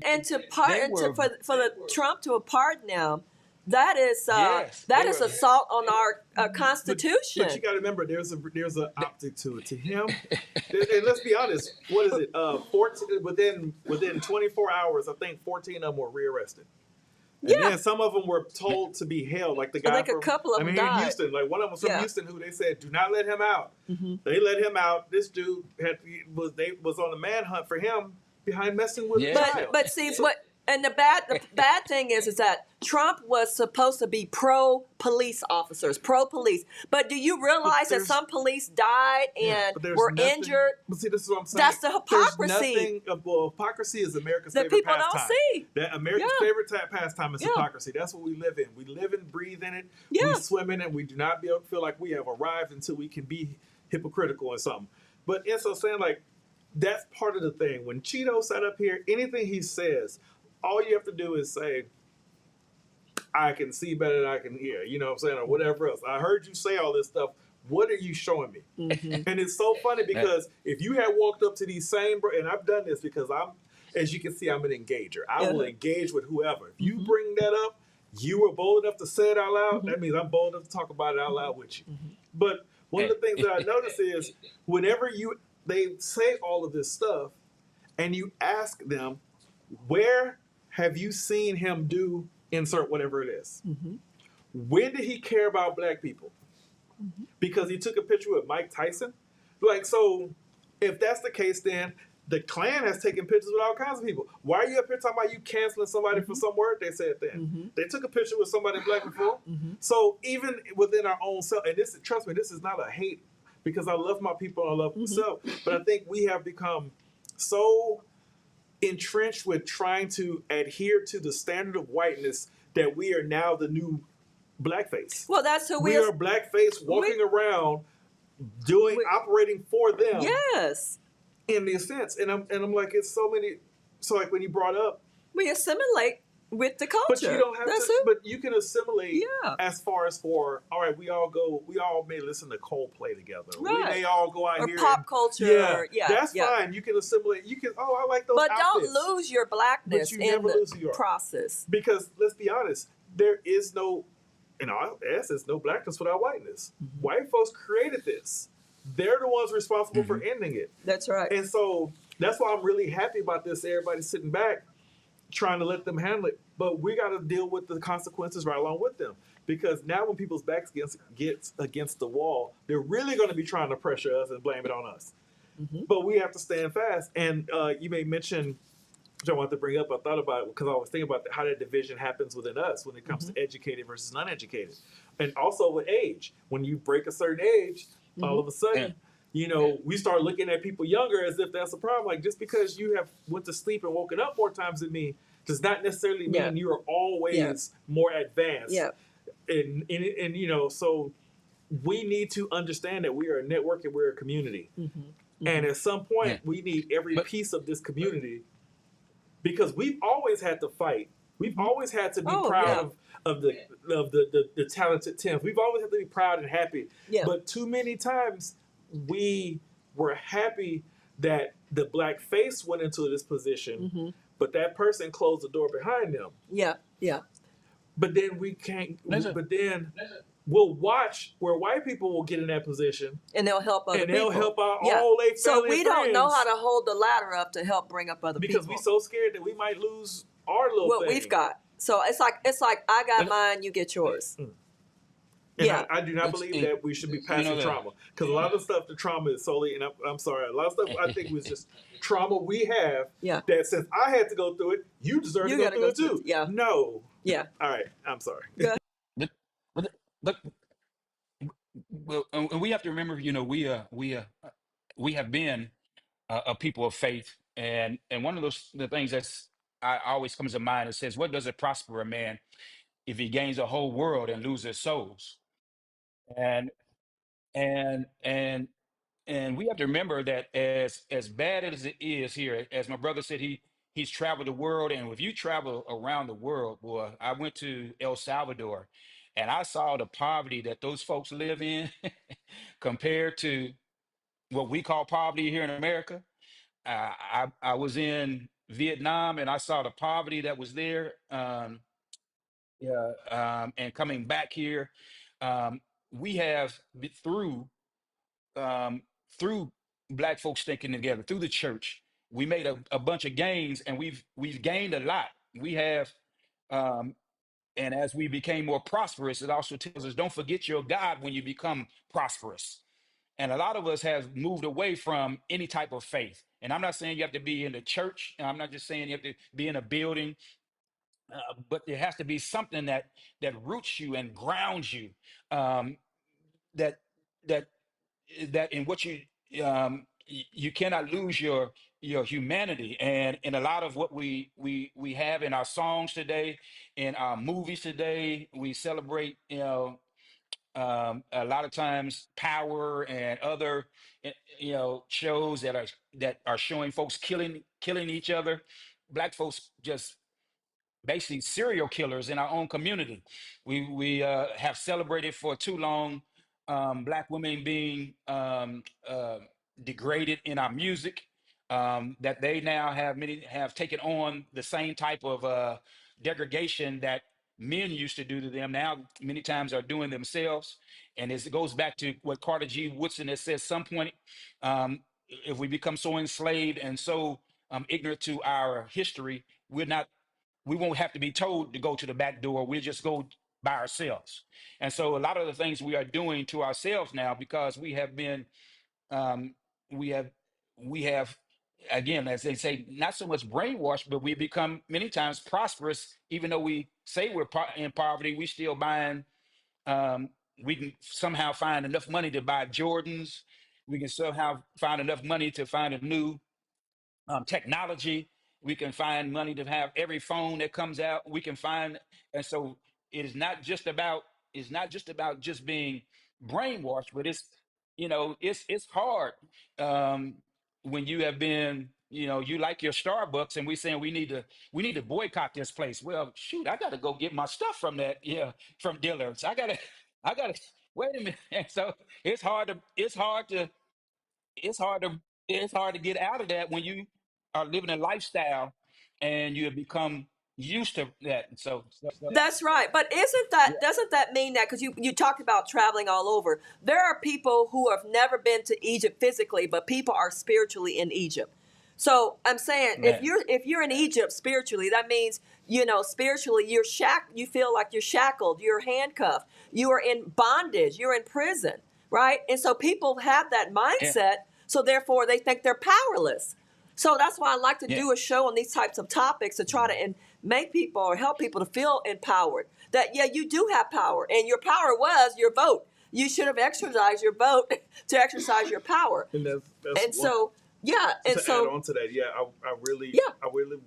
And to part they and to were for the Trump to pardon them, yes, that they is were. assault on our But you Constitution. got to remember, there's an optic to it. To him, and let's be honest, what is it? 14 within 24 hours, I think 14 of them were rearrested. And Yeah, then some of them were told to be held, like the I guy think a from, couple of I them mean, here in died. Houston, like one of them was from Yeah. Houston who they said, do not let him out. Mm-hmm. They let him out. This dude was on a manhunt for him behind messing with a Yeah. But child. but see So, what and the bad thing is that Trump was supposed to be pro police officers, pro police. But do you realize that there's some police died yeah, and but there's were nothing. injured? But see, this is what I'm saying. That's the There's hypocrisy nothing. Well, hypocrisy is America's that favorite people don't pastime. see. That America's Yeah. favorite pastime is Yeah. hypocrisy. That's what we live in. We live and breathe in it. We Yeah. swim in it. We do not feel like we have arrived until we can be hypocritical in something. But it's so saying like that's part of the thing. When Cheeto sat up here, anything he says, all you have to do is say, I can see better than I can hear, you know what I'm saying, or whatever else. I heard you say all this stuff. What are you showing me? Mm-hmm. And it's so funny because if you had walked up to these same, and I've done this because as you can see, I'm an engager. I will engage with whoever. If you bring that up, you were bold enough to say it out loud. That means I'm bold enough to talk about it out loud with you. But one of the things that I notice is whenever they say all of this stuff, and you ask them, where have you seen him do insert whatever it is? Mm-hmm. When did he care about black people? Mm-hmm. Because he took a picture with Mike Tyson? Like, so if that's the case, then the Klan has taken pictures with all kinds of people. Why are you up here talking about you canceling somebody for some word they said then? Mm-hmm. They took a picture with somebody black before. Mm-hmm. So even within our own self, and this, trust me, this is not a hate because I love my people and I love myself. But I think we have become so entrenched with trying to adhere to the standard of whiteness that we are now the new blackface. Well, that's who We are blackface walking around operating for them Yes, in the sense. And I'm like, it's so many. So like when you brought up, we assimilate with the culture. but you don't have That's to. it. But you can assimilate Yeah. as far as for all right. We all may listen to Coldplay together. We Right. may all go out Or here pop and, culture. Yeah, that's yeah. fine. You can assimilate. You can. Oh, I like those. But outfits. don't lose your blackness But you in never the lose who you are. process. Because let's be honest, there is no, in our essence, no blackness without whiteness. Mm-hmm. White folks created this. They're the ones responsible for ending it. That's right. And so that's why I'm really happy about this. Everybody's sitting back, trying to let them handle it. But we got to deal with the consequences right along with them. Because now when people's backs gets against the wall, they're really going to be trying to pressure us and blame it on us. Mm-hmm. But we have to stand fast. And you may mention, which I wanted to bring up, I thought about it because I was thinking about how that division happens within us when it comes to educated versus uneducated. And also with age. When you break a certain age, all of a sudden, you know, we start looking at people younger as if that's a problem. Like just because you have went to sleep and woken up more times than me does not necessarily mean you're always more advanced. Yeah. And you know, so we need to understand that we are a network and we're a community. Mm-hmm. And at some point, we need every piece of this community because we've always had to fight. We've always had to be proud of the talented Tims. We've always had to be proud and happy. Yeah. But too many times we were happy that the black face went into this position, but that person closed the door behind them. Yeah. Yeah. But then we can't. Listen. But then will watch where white people will get in that position, and they'll help other and people. they'll help out all their So family we and don't know how friends to hold the ladder up to help bring up other because people. we so scared that we might lose our little what thing. we've got. So it's like I got mine, you get yours. And Yeah. I do not believe that we should be passing trauma, because a lot of the stuff, the trauma is solely, and I'm sorry, a lot of stuff I think was just trauma we have. Yeah. That since I had to go through it, you deserve to go through it too. Yeah. No. Yeah. All right. I'm sorry. Good. But well, and we have to remember, we have been a people of faith, and one of the things that's I always comes to mind, it says, "What does it prosper a man if he gains the whole world and loses souls?" And and and and we have to remember that as bad as it is here, as my brother said, he's traveled the world, and if you travel around the world, boy, I went to El Salvador, and I saw the poverty that those folks live in compared to what we call poverty here in America. I was in Vietnam, and I saw the poverty that was there. Yeah, and coming back here, um, we have um, through Black folks sticking together, through the church, we made a bunch of gains, and we've gained a lot. We have, um, and as we became more prosperous, it also tells us, don't forget your God when you become prosperous. And a lot of us have moved away from any type of faith. And I'm not saying you have to be in the church. And I'm not just saying you have to be in a building, but there has to be something that roots you and grounds you. Um, that that that in what you cannot lose your humanity. And in a lot of what we have in our songs today, in our movies today, we celebrate, a lot of times power and other shows that are showing folks killing each other. Black folks just basically serial killers in our own community. We have celebrated for too long, Black women being degraded in our music. That they now have many have taken on the same type of degradation that men used to do to them. Now many times are doing themselves, and it goes back to what Carter G. Woodson has said. Some point, if we become so enslaved and so ignorant to our history, we won't have to be told to go to the back door. We'll just go by ourselves. And so a lot of the things we are doing to ourselves now, because we have been, um, we have, we have, again, as they say, not so much brainwashed, but we become many times prosperous. Even though we say we're in poverty, we still buying, um, we can somehow find enough money to buy Jordans. We can somehow find enough money to find a new technology. We can find money to have every phone that comes out. We can find, and so it is not just about just being brainwashed, but it's hard, um, when you have been, you like your Starbucks, and we saying we need to boycott this place. Well, shoot, I got to go get my stuff from that, from dealers. I gotta wait a minute. And so it's hard to it's hard to get out of that when you are living a lifestyle and you have become used to that. That's right. But Yeah. doesn't that mean that, because you talked about traveling all over, there are people who have never been to Egypt physically, but people are spiritually in Egypt. So I'm saying, Man. if you're in Egypt spiritually, that means, spiritually you feel like you're shackled, you're handcuffed, you are in bondage, you're in prison, right? And so people have that Yeah. mindset, so therefore they think they're powerless. So that's why I like to Yeah. do a show on these types of topics, to try to make people or help people to feel empowered. That, yeah, you do have power, and your power was your vote. You should have exercised your vote to exercise your power. And that's And so, yeah, and to so add on to that, yeah, Yeah. I really,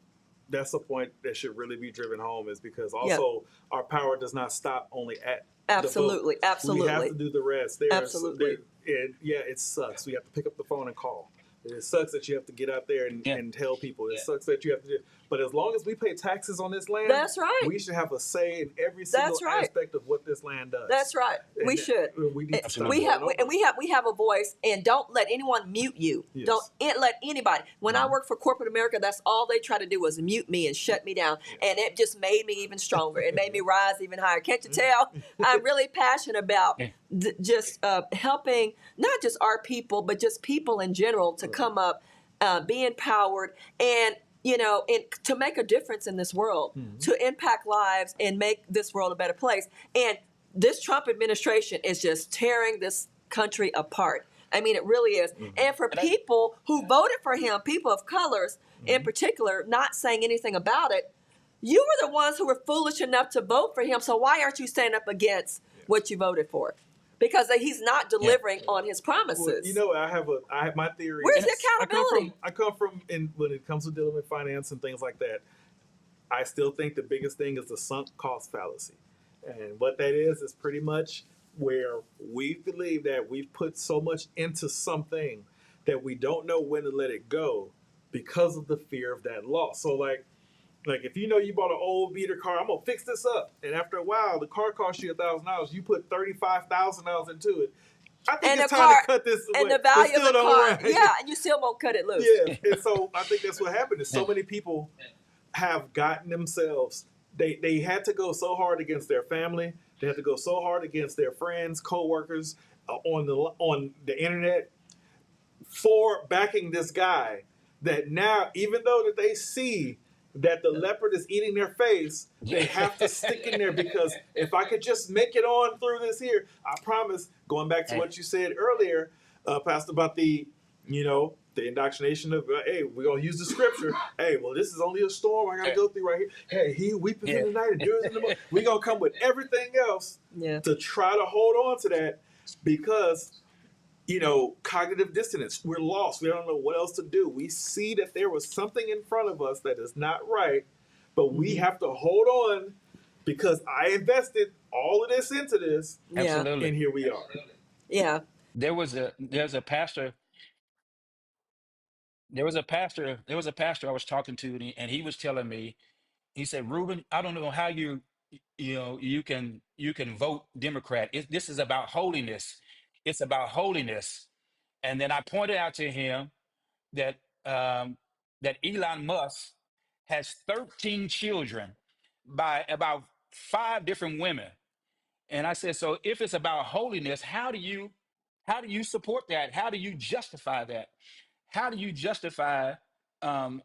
that's the point that should really be driven home, is because Yeah. also our power does not stop only at Absolutely, the vote. absolutely. We have to do the rest. Absolutely. And yeah, it sucks. We have to pick up the phone and call. It sucks that you have to get out there Yeah. and tell people. It Yeah. sucks that you have to do. But as long as we pay taxes on this land, That's right. we should have a say in every single That's right. aspect of what this land does. That's right. And We should. We need to start We have, going and over. we have a voice, and don't let anyone mute you. Yes. Don't let anybody. When I worked for corporate America, that's all they try to do was mute me and shut me down, and it just made me even stronger. It made me rise even higher. Can't you tell? I'm really passionate about just helping not just our people, but just people in general to come up, be empowered, and and to make a difference in this world, to impact lives and make this world a better place. And this Trump administration is just tearing this country apart. I mean, it really is. And for people who voted for him, people of colors in particular, not saying anything about it, you were the ones who were foolish enough to vote for him. So why aren't you standing up against what you voted for? Because he's not delivering on his promises. Well, I have my theory. Where's the accountability? I come from when it comes to dealing with finance and things like that, I still think the biggest thing is the sunk cost fallacy. And what that is pretty much where we believe that we've put so much into something that we don't know when to let it go because of the fear of that loss. So like if you bought an old beater car, I'm gonna fix this up, and after a while the car costs you $1,000. You put $35,000 into it. I think it's time to cut this away. And the value of the car, and you still won't cut it loose. Yeah, and so I think that's what happened. Is so many people have gotten themselves. They had to go so hard against their family. They had to go so hard against their friends, coworkers, on the internet for backing this guy. That now, even though that they see that the leopard is eating their face, they have to stick in there because if I could just make it on through this here, I promise. Going back to what you said earlier, Pastor, about the indoctrination of, hey, we're going to use the scripture. Hey, well, this is only a storm I got to go through right here. Hey, he weepeth in the night and doers in the morning. We're going to come with everything else to try to hold on to that because, cognitive dissonance. We're lost. We don't know what else to do. We see that there was something in front of us that is not right, but we have to hold on because I invested all of this into this. Absolutely. And here we are. Yeah. There's a pastor. There was a pastor I was talking to, and he was telling me, he said, Ruben, I don't know how you can vote Democrat. This is about holiness. It's about holiness. And then I pointed out to him that that Elon Musk has 13 children by about 5 different women. And I said, so if it's about holiness, how do you support that? How do you justify that? How do you justify um,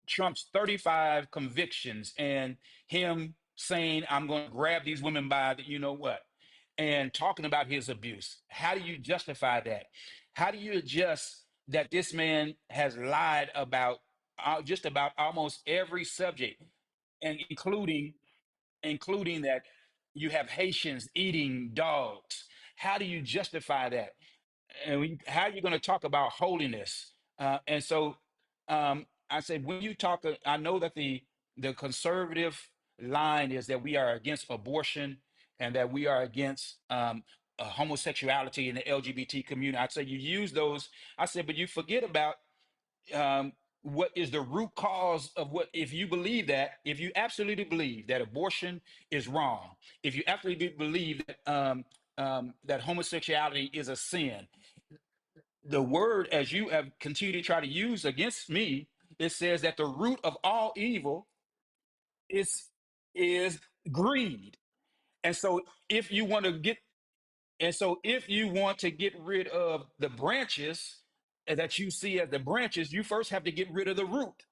Trump's 35 convictions and him saying, I'm going to grab these women by the, you know what, and talking about his abuse? How do you justify that? How do you adjust that this man has lied about just about almost every subject, and including that you have Haitians eating dogs? How do you justify that? And how are you going to talk about holiness? And so I said, when you talk, I know that the conservative line is that we are against abortion and that we are against homosexuality in the LGBT community. I said, you use those. I said, but you forget about what is the root cause of what, if you absolutely believe that abortion is wrong, if you absolutely believe that that homosexuality is a sin, the word, as you have continued to try to use against me, it says that the root of all evil is greed. And so if you want to get if you want to get rid of the branches that you see as the branches, you first have to get rid of the root.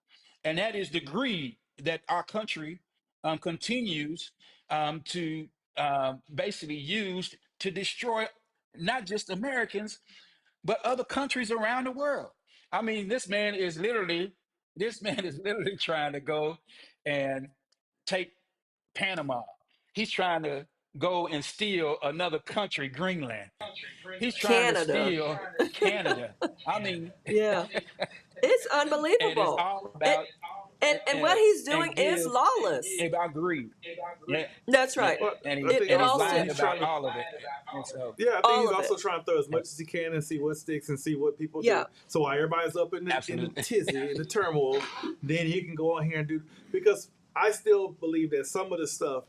And that is the greed that our country continues to basically use to destroy not just Americans, but other countries around the world. I mean, this man is literally trying to go and take Panama. He's trying to go and steal another country, Greenland. He's trying to Canada. steal Canada. I mean, Yeah. It's and it's unbelievable. all It, about And what he's doing and is give lawless. about greed. Yeah, That's and, right. Well, and I he It, think it and he's all also lying he's stems. about trying to. all of it. And so, Yeah, I think All he's of also it. trying to throw as much as he can and see what sticks and see what people Yeah. do. So while everybody's up in the absolutely. tizzy, in the turmoil, then he can go on here and do, because I still believe that some of the stuff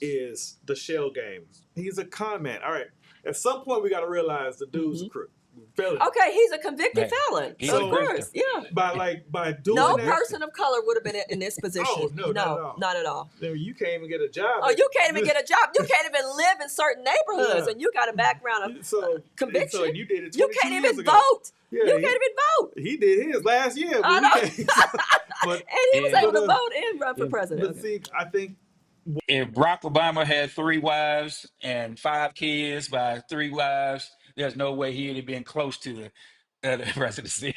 is the shell game. He's a con man. All right. At some point we gotta realize the dude's a Hmm. crook. Felony. Okay, he's a convicted Hey, felon. he's a Of So grifter. course. Yeah. by doing No that, Grifter. person of color would have been in this oh position. no, not at No, all. not at all. Then you can't even get a job. Oh, you can't even get a job. You can't even live in certain neighborhoods, Yeah. and you got a background of So conviction. and you did it 22 You can't years even ago. vote. Yeah, You can't even vote. he did his last year, but I we know. can't. But And he was Yeah. able but to vote and run for If, president. but Okay. see, I think if Barack Obama had 3 wives and 5 kids by 3 wives, there's no way he'd have been close to the presidency.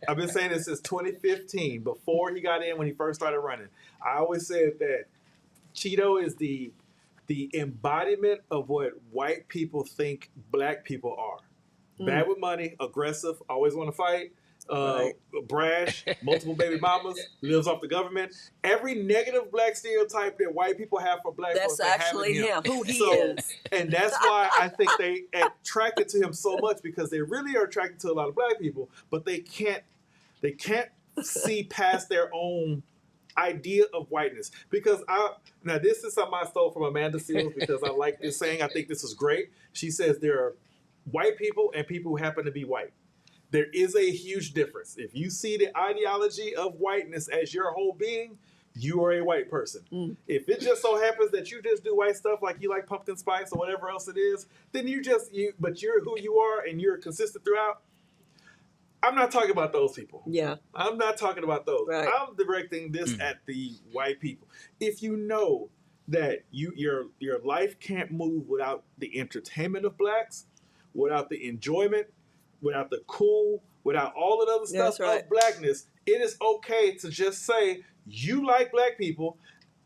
I've been saying this since 2015, before he got in when he first started running. I always said that Cheeto is the embodiment of what white people think black people are. Bad with money, aggressive, always want to fight, Right. brash, multiple baby mamas, lives off the government. Every negative black stereotype that white people have for black folks, That's they have actually in him, who he So, is. and that's why I think they attracted to him so much, because they really are attracted to a lot of black people, but they can't see past their own idea of whiteness. Because now this is something I stole from Amanda Seals, because I like this saying. I think this is great. She says there are white people and people who happen to be white. There is a huge difference. If you see the ideology of whiteness as your whole being, you are a white person. If it just so happens that you just do white stuff, like you like pumpkin spice or whatever else it is, then but you're who you are and you're consistent throughout. I'm not talking about those people. Yeah. I'm not talking about those. Right. I'm directing this at the white people. If you know that your life can't move without the entertainment of blacks, without the enjoyment, without the cool, without all of the other stuff That's right. of blackness, it is okay to just say you like black people,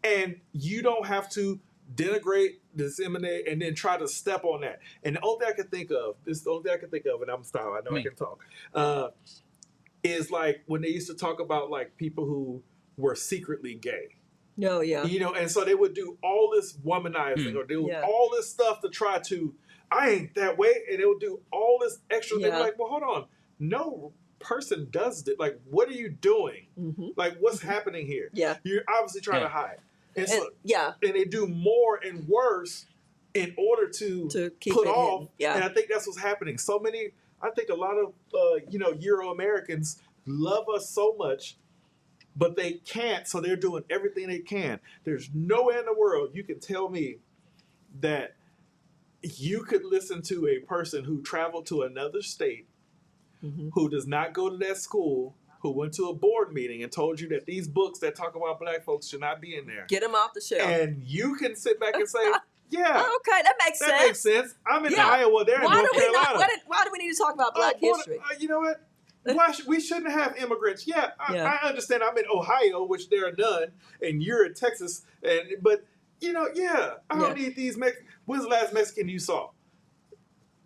and you don't have to denigrate, disseminate, and then try to step on that. And the only thing I can think of, and I'm sorry, I know I can talk, is like when they used to talk about like people who were secretly gay. No, yeah. And so they would do all this womanizing or do all this stuff to try to, I ain't that way, and they would do all this extra. They were like, well, hold on, no person does it. Like, what are you doing? Like, what's happening here? Yeah. You're obviously trying to hide. And so, yeah. and they do more and worse in order to keep put it off. hidden. Yeah. And I think that's what's happening. I think a lot of Euro Americans love us so much, but they can't, so they're doing everything they can. There's nowhere in the world you can tell me that you could listen to a person who traveled to another state, who does not go to that school, who went to a board meeting and told you that these books that talk about black folks should not be in there. Get them off the shelf. And you can sit back and say, yeah. Okay, that makes sense. That makes sense. I'm in Iowa, they're in North Carolina. Why do we need to talk about black history? You know what? We shouldn't have immigrants. Yeah, I understand. I'm in Ohio, which there are none, and you're in Texas. But I don't need these Mexicans. When's the last Mexican you saw?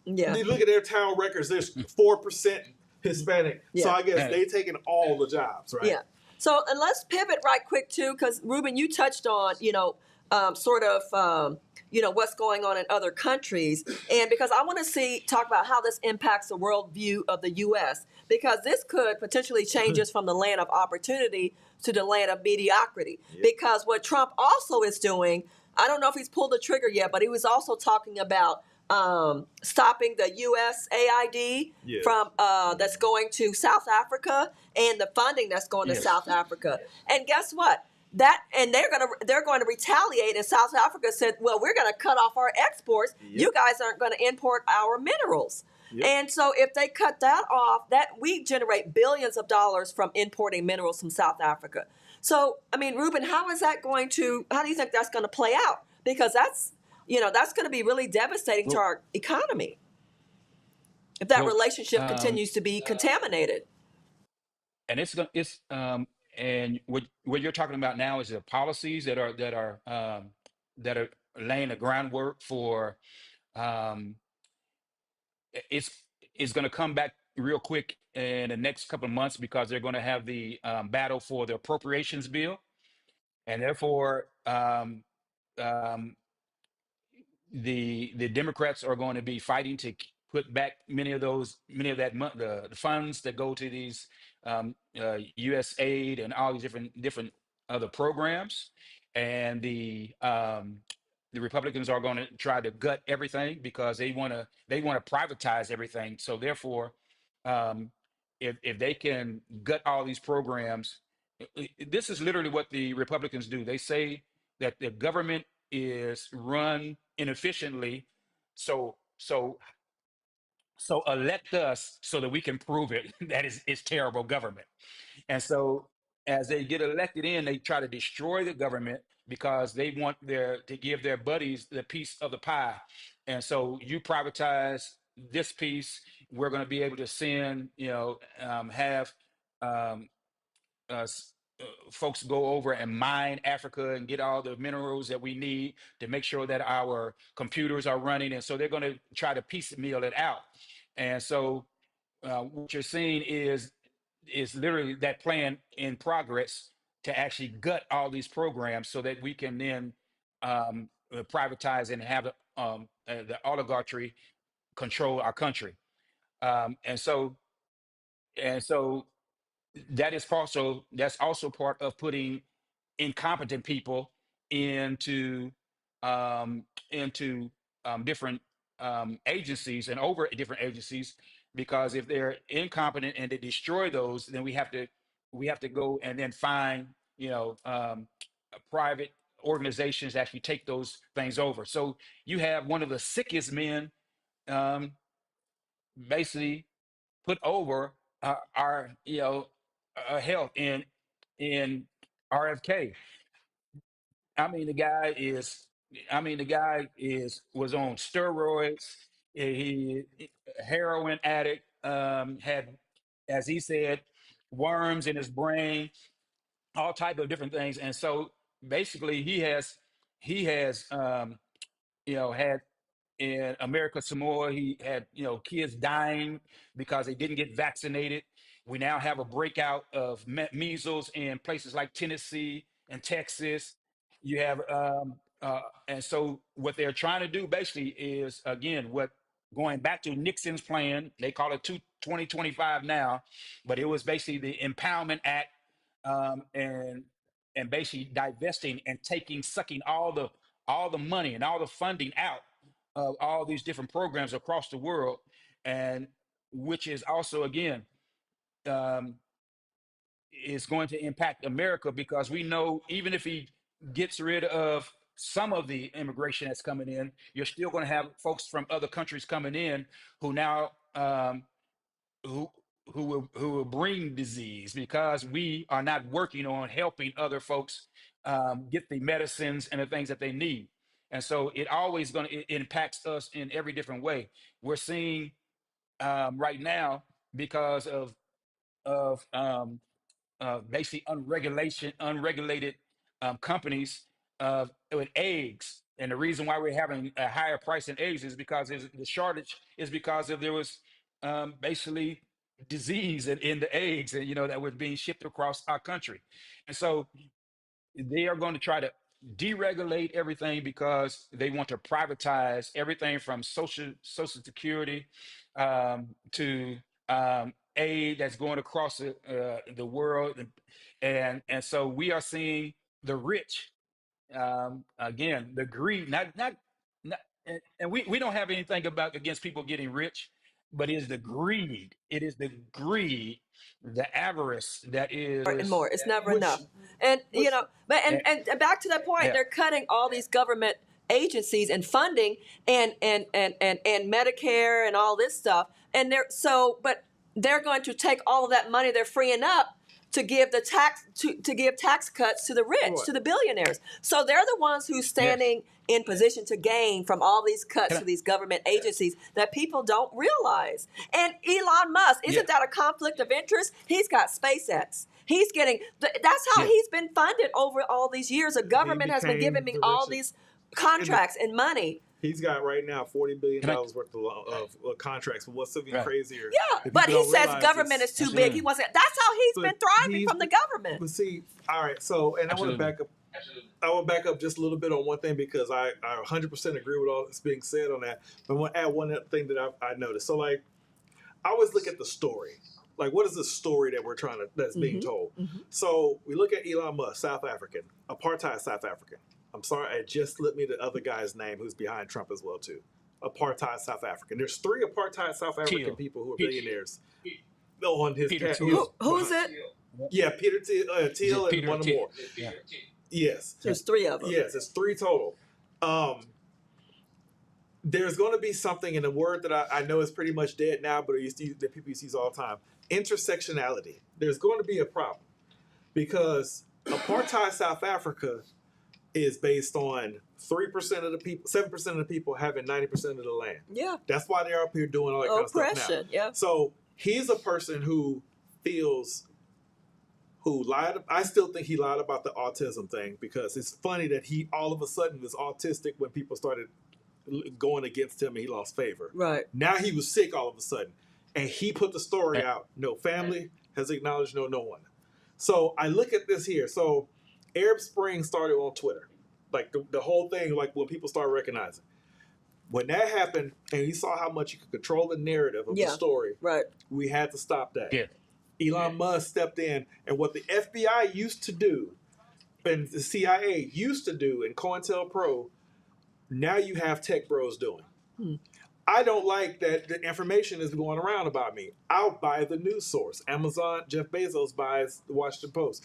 Yeah. You look at their town records. There's 4% Hispanic. So I guess they taking all the jobs, right? Yeah. So, and let's pivot right quick too, because Ruben, you touched on what's going on in other countries, and because I want to talk about how this impacts the worldview of the U.S. because this could potentially change us from the land of opportunity to the land of mediocrity. Yep. Because what Trump also is doing, I don't know if he's pulled the trigger yet, but he was also talking about stopping the USAID from that's going to South Africa and the funding that's going to South Africa. And guess what? They're going to retaliate. And South Africa said, well, we're going to cut off our exports. Yep. You guys aren't going to import our minerals. Yep. And so if they cut that off, we generate billions of dollars from importing minerals from South Africa. So, I mean, Ruben, how do you think that's going to play out? Because that's going to be really devastating to our economy if that relationship continues to be contaminated. And and what you're talking about now is the policies that are laying the groundwork for it's going to come back real quick in the next couple of months because they're going to have the battle for the appropriations bill, and therefore um, the Democrats are going to be fighting to put back many of the funds that go to these U.S. aid and all these different other programs, and the Republicans are going to try to gut everything because they want to privatize everything. So therefore, um, if they can gut all these programs, this is literally what the Republicans do. They say that the government is run inefficiently, so elect us so that we can prove it that is it's terrible government. And so as they get elected in, they try to destroy the government because they want to give their buddies the piece of the pie. And so you privatize this piece, we're going to be able to send, have um, folks go over and mine Africa and get all the minerals that we need to make sure that our computers are running. And so they're going to try to piecemeal it out. And so what you're seeing is literally that plan in progress to actually gut all these programs so that we can then privatize and have the oligarchy control our country. And so that's also part of putting incompetent people into um, into different agencies and over different agencies, because if they're incompetent and they destroy those, then we have to go and then find private organizations that actually take those things over. So you have one of the sickest men um, basically put over our health in RFK. I mean, the guy is was on steroids. He heroin addict. Had, as he said, worms in his brain, all type of different things. And so basically, he has had in America Samoa, he had kids dying because they didn't get vaccinated. We now have a breakout of measles in places like Tennessee and Texas. You have and so what they're trying to do basically is, again, what going back to Nixon's plan. They call it 2025 now, but it was basically the Empowerment Act, and basically divesting and sucking all the money and all the funding out of all these different programs across the world, and which is also, again, um, is going to impact America, because we know even if he gets rid of some of the immigration that's coming in, you're still going to have folks from other countries coming in who now who who will bring disease, because we are not working on helping other folks get the medicines and the things that they need. And so it impacts us in every different way. We're seeing right now, because of basically unregulated companies with eggs. And the reason why we're having a higher price in eggs is because the shortage is because there was basically disease in the eggs, and that was being shipped across our country. And so they are going to try to deregulate everything because they want to privatize everything from social security to aid that's going across the world. And so we are seeing the rich, again, the greed, not and we don't have anything against people getting rich, but it is the greed, the avarice that And is more. It's never which enough. And which but eh, and back to that point, yeah. they're cutting all these government agencies and funding and Medicare and all this stuff. And but they're going to take all of that money they're freeing up to give to give tax cuts to the rich, right. to the billionaires. So they're the ones who's Yes. standing in position to gain from all these cuts Can to I, these government agencies that people don't realize. And Elon Musk, yeah. isn't that a conflict of interest? He's got SpaceX. He's getting that's how Yeah. he's been funded over all these years. The He government has been giving became me the all richest these in the contracts and money. He's got right now $40 billion Can I? worth of contracts. But what's even Right. crazier? Yeah, if but people he don't says realize government this- is too Absolutely. big. He wants it. That's how he's been But thriving he's from the been- government. But see, all right. So, and I want to Absolutely. back up. I will back up just a little bit on one thing because I 100% agree with all that's being said on that. But I want to add one other thing that I noticed. So, like, I always look at the story. Like, what is the story that we're that's being told? So we look at Elon Musk, South African, apartheid South African. I'm sorry, it just slipped me the other guy's name who's behind Trump as well too. Apartheid South African. There's 3 apartheid South African Thiel. people who are billionaires on his Peter cat. Thiel. Who's it? Yeah, Peter Thiel and Peter one Thiel. more. Yeah. Yes. There's 3 of them. Yes, it's 3 total. There's going to be something in a word that I know is pretty much dead now, but that people used to use all the time. Intersectionality. There's going to be a problem because apartheid South Africa is based on 3% of the people, 7% of the people having 90% of the land. Yeah. That's why they're up here doing all that kind of stuff now. Oppression. Yeah. So he's a person who lied. I still think he lied about the autism thing because it's funny that he all of a sudden was autistic when people started going against him and he lost favor. Right. Now he was sick all of a sudden. And he put the story out. No family has acknowledged no one. So I look at this here. So Arab Spring started on Twitter. Like the whole thing, like when people start recognizing. When that happened and he saw how much you could control the narrative of the story, Right. we had to stop that. Yeah. Elon Musk stepped in, and what the FBI used to do, and the CIA used to do, and COINTELPRO, now you have tech bros doing. I don't like that the information is going around about me. I'll buy the news source. Amazon, Jeff Bezos buys the Washington Post.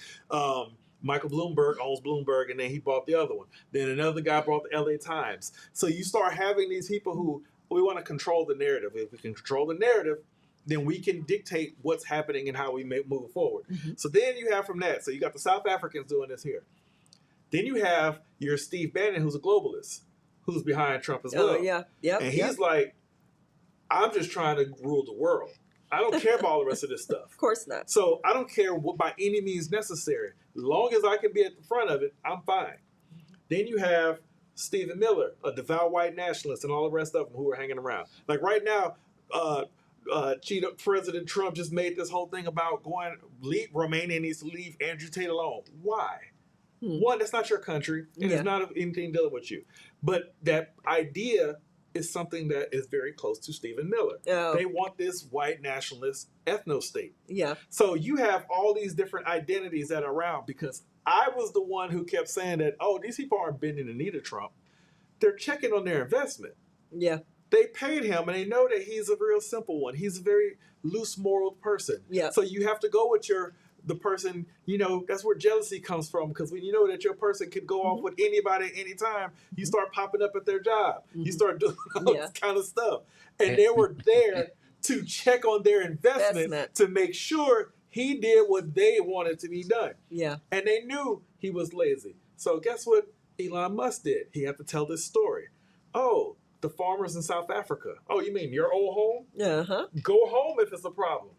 Michael Bloomberg owns Bloomberg, and then he bought the other one. Then another guy bought the LA Times. So you start having these people who, we want to control the narrative. If we can control the narrative, then we can dictate what's happening and how we may move forward. So then you have from that. So you got the South Africans doing this here. Then you have your Steve Bannon, who's a globalist, who's behind Trump as well. Yeah. Yep. And he's like, I'm just trying to rule the world. I don't care about all the rest of this stuff. Of course not. So I don't care what by any means necessary. As long as I can be at the front of it, I'm fine. Then you have Stephen Miller, a devout white nationalist, and all the rest of them who are hanging around. Like right now, President Trump just made this whole thing about Romania needs to leave Andrew Tate alone. Why? One, that's not your country, and it's not anything dealing with you. But that idea is something that is very close to Stephen Miller. Oh. They want this white nationalist ethno-state. Yeah. So you have all these different identities that are around because I was the one who kept saying that, oh, these people aren't bending the knee to Trump. They're checking on their investment. Yeah. They paid him, and they know that he's a real simple one. He's a very loose moral person. Yeah. So you have to go with the person, that's where jealousy comes from, because when you know that your person could go off with anybody at any time, you start popping up at their job. You start doing all this kind of stuff. And they were there to check on their investment to make sure he did what they wanted to be done. Yeah. And they knew he was lazy. So guess what Elon Musk did? He had to tell this story. Oh, the farmers in South Africa. Oh, you mean your old home? Uh-huh. Go home if it's a problem.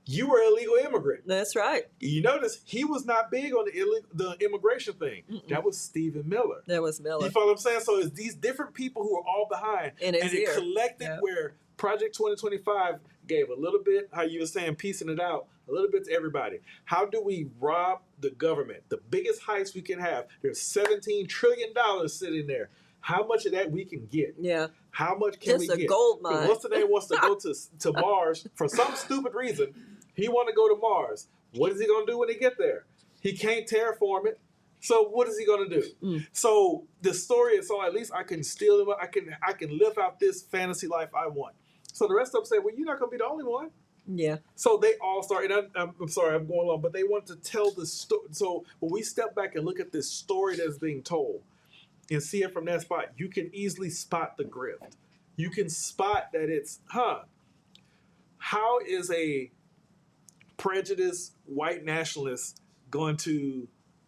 You were an illegal immigrant. That's right. You notice he was not big on the immigration thing. That was Stephen Miller. That was Miller. You follow what I'm saying? So it's these different people who are all behind. And it collected where Project 2025 gave a little bit, how you were saying, piecing it out, a little bit to everybody. How do we rob the government? The biggest heist we can have. There's $17 trillion sitting there. How much of that we can get? Yeah. How much can we get? Just a gold mine. What's the name wants to go to Mars for some stupid reason. He want to go to Mars. What is he going to do when he get there? He can't terraform it. So what is he going to do? So the story is, so at least I can steal him. I can live out this fantasy life I want. So the rest of them say, well, you're not going to be the only one. Yeah. So they all start, and I'm sorry, I'm going along, but they want to tell the story. So when we step back and look at this story that's being told and see it from that spot, you can easily spot the grift. You can spot that it's, how is a prejudiced white nationalist going to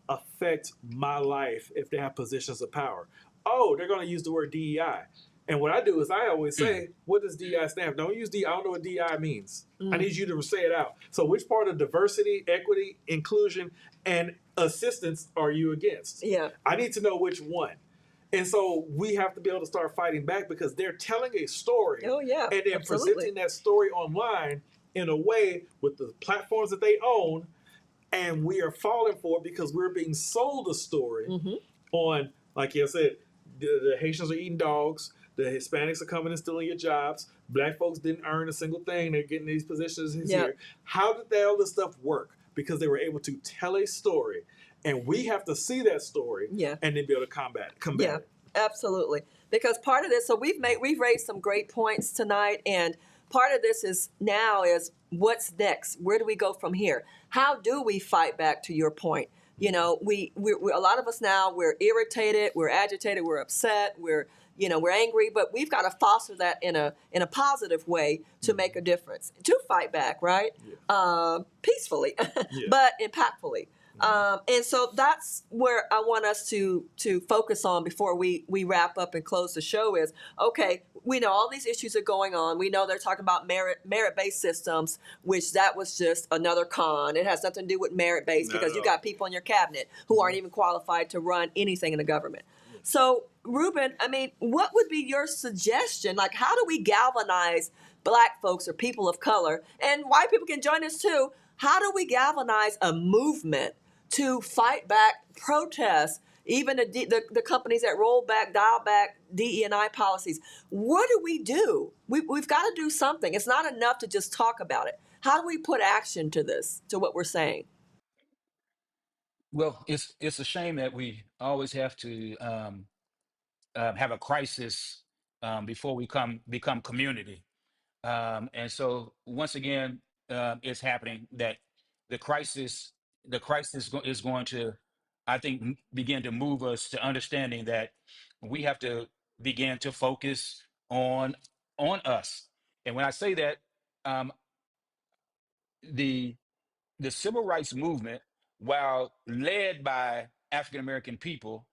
affect my life if they have positions of power? Oh, they're going to use the word DEI. And what I do is I always say, what does DEI stand for? Don't use DEI. I don't know what DEI means. I need you to say it out. So which part of diversity, equity, inclusion, and assistance are you against? Yeah. I need to know which one. And so we have to be able to start fighting back because they're telling a story Oh yeah, and then absolutely. presenting that story online in a way with the platforms that they own. And we are falling for it because we're being sold a story Mm-hmm. on, like you said, the Haitians are eating dogs, the Hispanics are coming and stealing your jobs, black folks didn't earn a single thing, they're getting these positions Yeah, here. How did all this stuff work? Because they were able to tell a story, and we have to see that story yeah. and then be able to combat Yeah, it. absolutely. Because part of this, so we've raised some great points tonight, and part of this is now is what's next? Where do we go from here? How do we fight back? To your point, you know, we a lot of us now we're irritated, we're agitated, we're upset, we're angry, but we've got to foster that in a positive way to make a difference, to fight back, right? Yeah. Peacefully, Yeah. but impactfully. And so that's where I want us to focus on before we wrap up and close the show is, okay, we know all these issues are going on. We know they're talking about merit-based systems, which that was just another con. It has nothing to do with merit-based Not because at you all. got people in your cabinet who aren't even qualified to run anything in the government. So, Ruben, I mean, what would be your suggestion? Like, how do we galvanize black folks or people of color, and white people can join us too? How do we galvanize a movement to fight back, protest, even the companies that roll back, dial back DE&I policies? What do we do? We've got to do something. It's not enough to just talk about it. How do we put action to this, to what we're saying? Well, it's a shame that we always have to have a crisis before we become community. And so once again, it's happening that the crisis, is going to, I think, begin to move us to understanding that we have to begin to focus on us. And when I say that, um, the the civil rights movement, while led by African American people,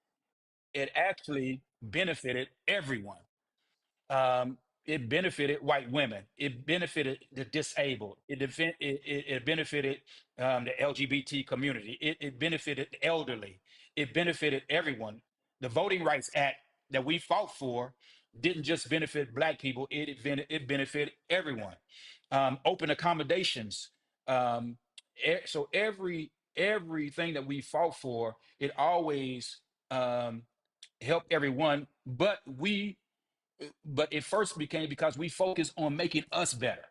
it actually benefited everyone. It benefited white women. It benefited the disabled. It benefited the LGBT community. It benefited the elderly. It benefited everyone. The Voting Rights Act that we fought for didn't just benefit black people. It benefited everyone. Open accommodations. Um, so everything that we fought for, it always um, helped everyone. But it first became because we focused on making us better.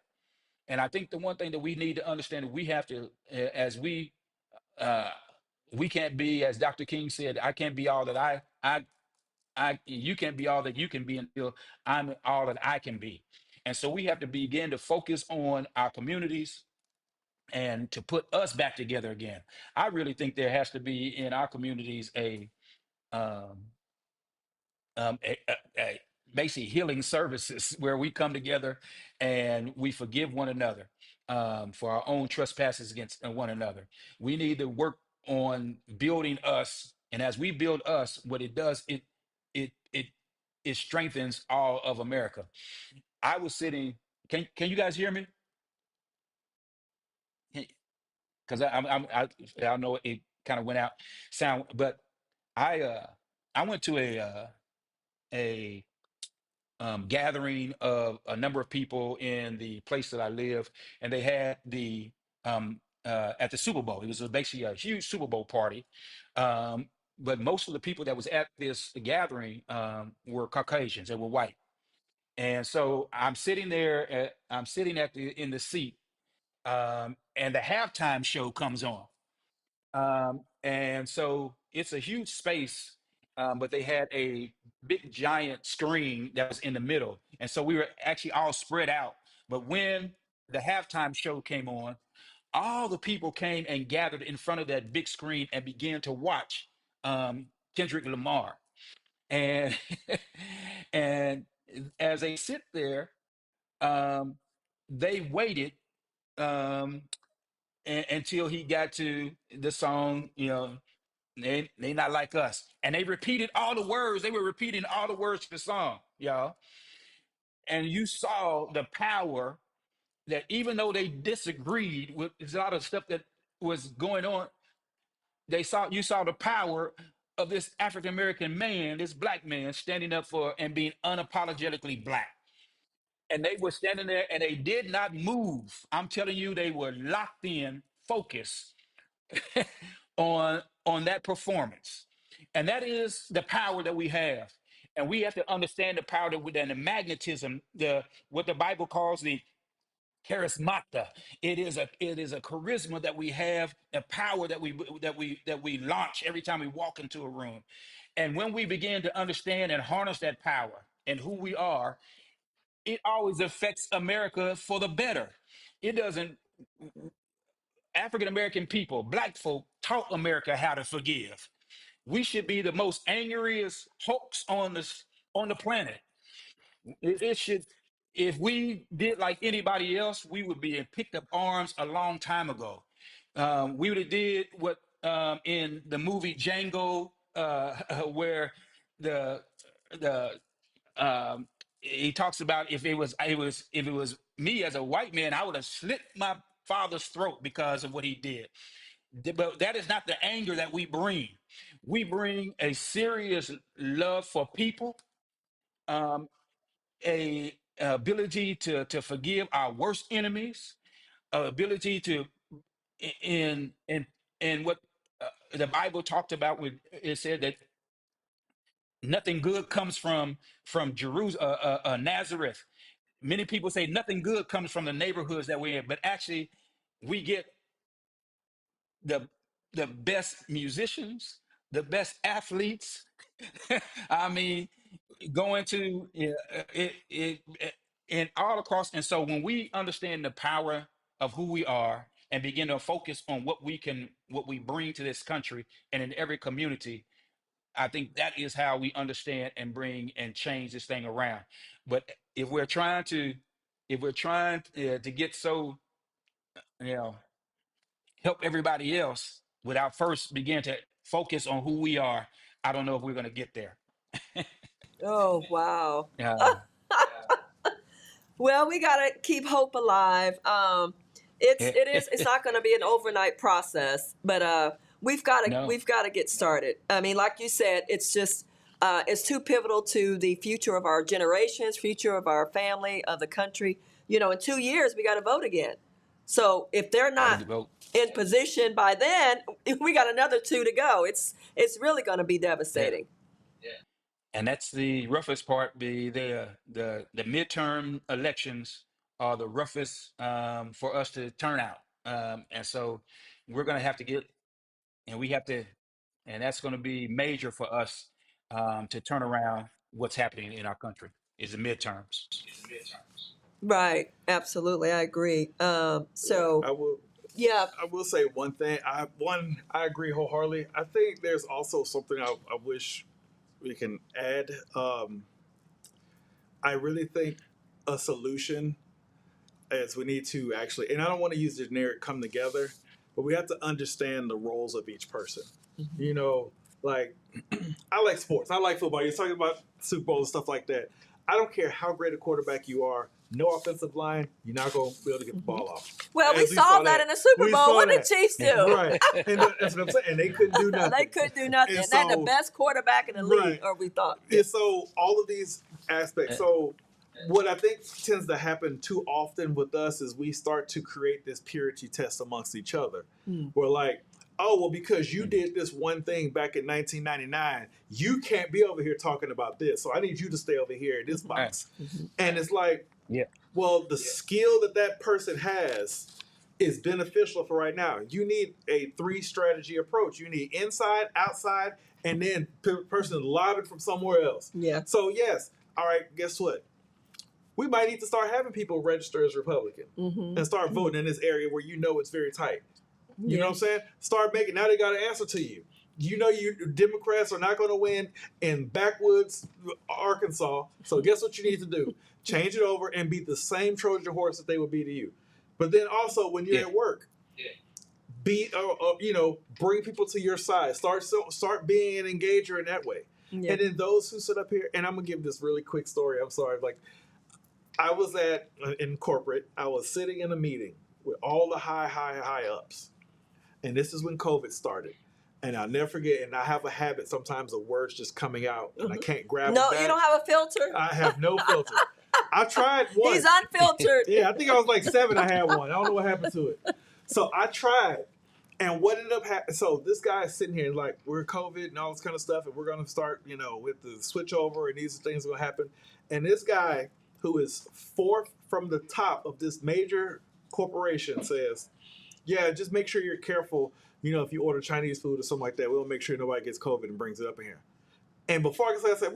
And I think the one thing that we need to understand that we have to, as uh, we can't be, as Dr. King said, I can't be all that you can't be all that you can be until I'm all that I can be. And so we have to begin to focus on our communities and to put us back together again. I really think there has to be in our communities um, a basically healing services where we come together and we forgive one another for our own trespasses against one another. We need to work on building us, and as we build us, what it does, it it it strengthens all of America. I was sitting. Can you guys hear me? Because I know it kind of went out sound, but I uh I went to a gathering of a number of people in the place that I live, and they had at the Super Bowl. It was basically a huge Super Bowl party, but most of the people that was at this gathering were Caucasians. They were white, and so I'm sitting in the seat, and the halftime show comes on. And so it's a huge space, but they had a big giant screen that was in the middle. And so we were actually all spread out. But when the halftime show came on, all the people came and gathered in front of that big screen and began to watch Kendrick Lamar. And and as they sit there, um, they waited um, until he got to the song, they not like us. And they repeated all the words. They were repeating all the words to the song, y'all. And you saw the power that even though they disagreed with a lot of stuff that was going on, you saw the power of this African American man, this black man, standing up for and being unapologetically black. And they were standing there and they did not move. I'm telling you, they were locked in, focused on that performance. And that is the power that we have. And we have to understand the power that and the magnetism, the what the Bible calls the charismata. It is a charisma that we have, a power that we launch every time we walk into a room. And when we begin to understand and harness that power and who we are, it always affects America for the better. It doesn't. African American people, black folk, taught America how to forgive. We should be the most angriest hoax on the planet. It should. If we did like anybody else, we would be in picked up arms a long time ago. We would have did what in the movie Django, where the the he talks about if it was me as a white man, I would have slit my father's throat because of what he did. But that is not the anger that we bring. We bring a serious love for people, um, a ability to forgive our worst enemies, ability to in what the Bible talked about. With it said that nothing good comes from Jerusalem, Nazareth. Many people say nothing good comes from the neighborhoods that we're in, but actually, we get the the best musicians, the best athletes. I mean, going to and all across. And so, when we understand the power of who we are and begin to focus on what we bring to this country and in every community, I think that is how we understand and bring and change this thing around. But if we're trying to, if we're trying to get so, you know, help everybody else without first begin to focus on who we are, I don't know if we're going to get there. Oh, wow. Uh, Well, we gotta keep hope alive. It's not gonna be an overnight process, but no, we've gotta get started. I mean, like you said, it's just it's too pivotal to the future of our generations, future of our family, of the country. You know, in 2 years we gotta vote again. So if they're got not to vote. in position by then, we got another two to go. It's really gonna be Yeah. devastating. And that's the roughest part. The midterm elections are the roughest for us to turn out. And so we're going to have to get, and we have to, and that's going to be major for us to turn around what's happening in our country is the midterms. Right. Absolutely, I agree. Yeah, So yeah. I will say one thing. I agree wholeheartedly. I think there's also something I wish we can add. I really think a solution is we need to actually, and I don't want to use the generic come together, but we have to understand the roles of each person. Mm-hmm. You know, like I like sports. I like football. You're talking about Super Bowl and stuff like that. I don't care how great a quarterback you are. No offensive line, you're not going to be able to get the ball off. Well, we As saw that in the Super We Bowl. saw What did that. Chiefs do? Right. And that's what I'm saying. And they couldn't do nothing. They couldn't do nothing. And They had the so, best quarterback in the league, right. or we thought. And so all of these aspects. So what I think tends to happen too often with us is we start to create this purity test amongst each other. We're like, oh, well, because you did this one thing back in 1999, you can't be over here talking about this. So I need you to stay over here in this box. And it's like, Yeah. well, the skill that person has is beneficial for right now. You need a 3-strategy approach. You need inside, outside, and then person lobbying from somewhere else. Yeah. So yes, all right. Guess what? We might need to start having people register as Republican and start voting in this area where you know it's very tight. You know what I'm saying? Start making. Now they got an answer to you. You know, you Democrats are not going to win in backwoods Arkansas. So guess what you need to do? Change it over and be the same Trojan horse that they would be to you. But then also when you're at work, be bring people to your side. Start being an engager in that way. Yeah. And then those who sit up here, and I'm gonna give this really quick story. I'm sorry, like I was in corporate. I was sitting in a meeting with all the high ups, and this is when COVID started. And I'll never forget. And I have a habit sometimes of words just coming out, and I can't grab them No, back. you don't have a filter. I have no filter. I tried once. He's unfiltered. Yeah, I think I was like 7. I had one. I don't know what happened to it. So I tried. And what ended up happening, so this guy is sitting here like, we're COVID and all this kind of stuff, and we're going to start, with the switch over, and these things are going to happen. And this guy, who is 4th from the top of this major corporation, says, yeah, just make sure you're careful, if you order Chinese food or something like that. We'll make sure nobody gets COVID and brings it up in here. And before I could say, I said,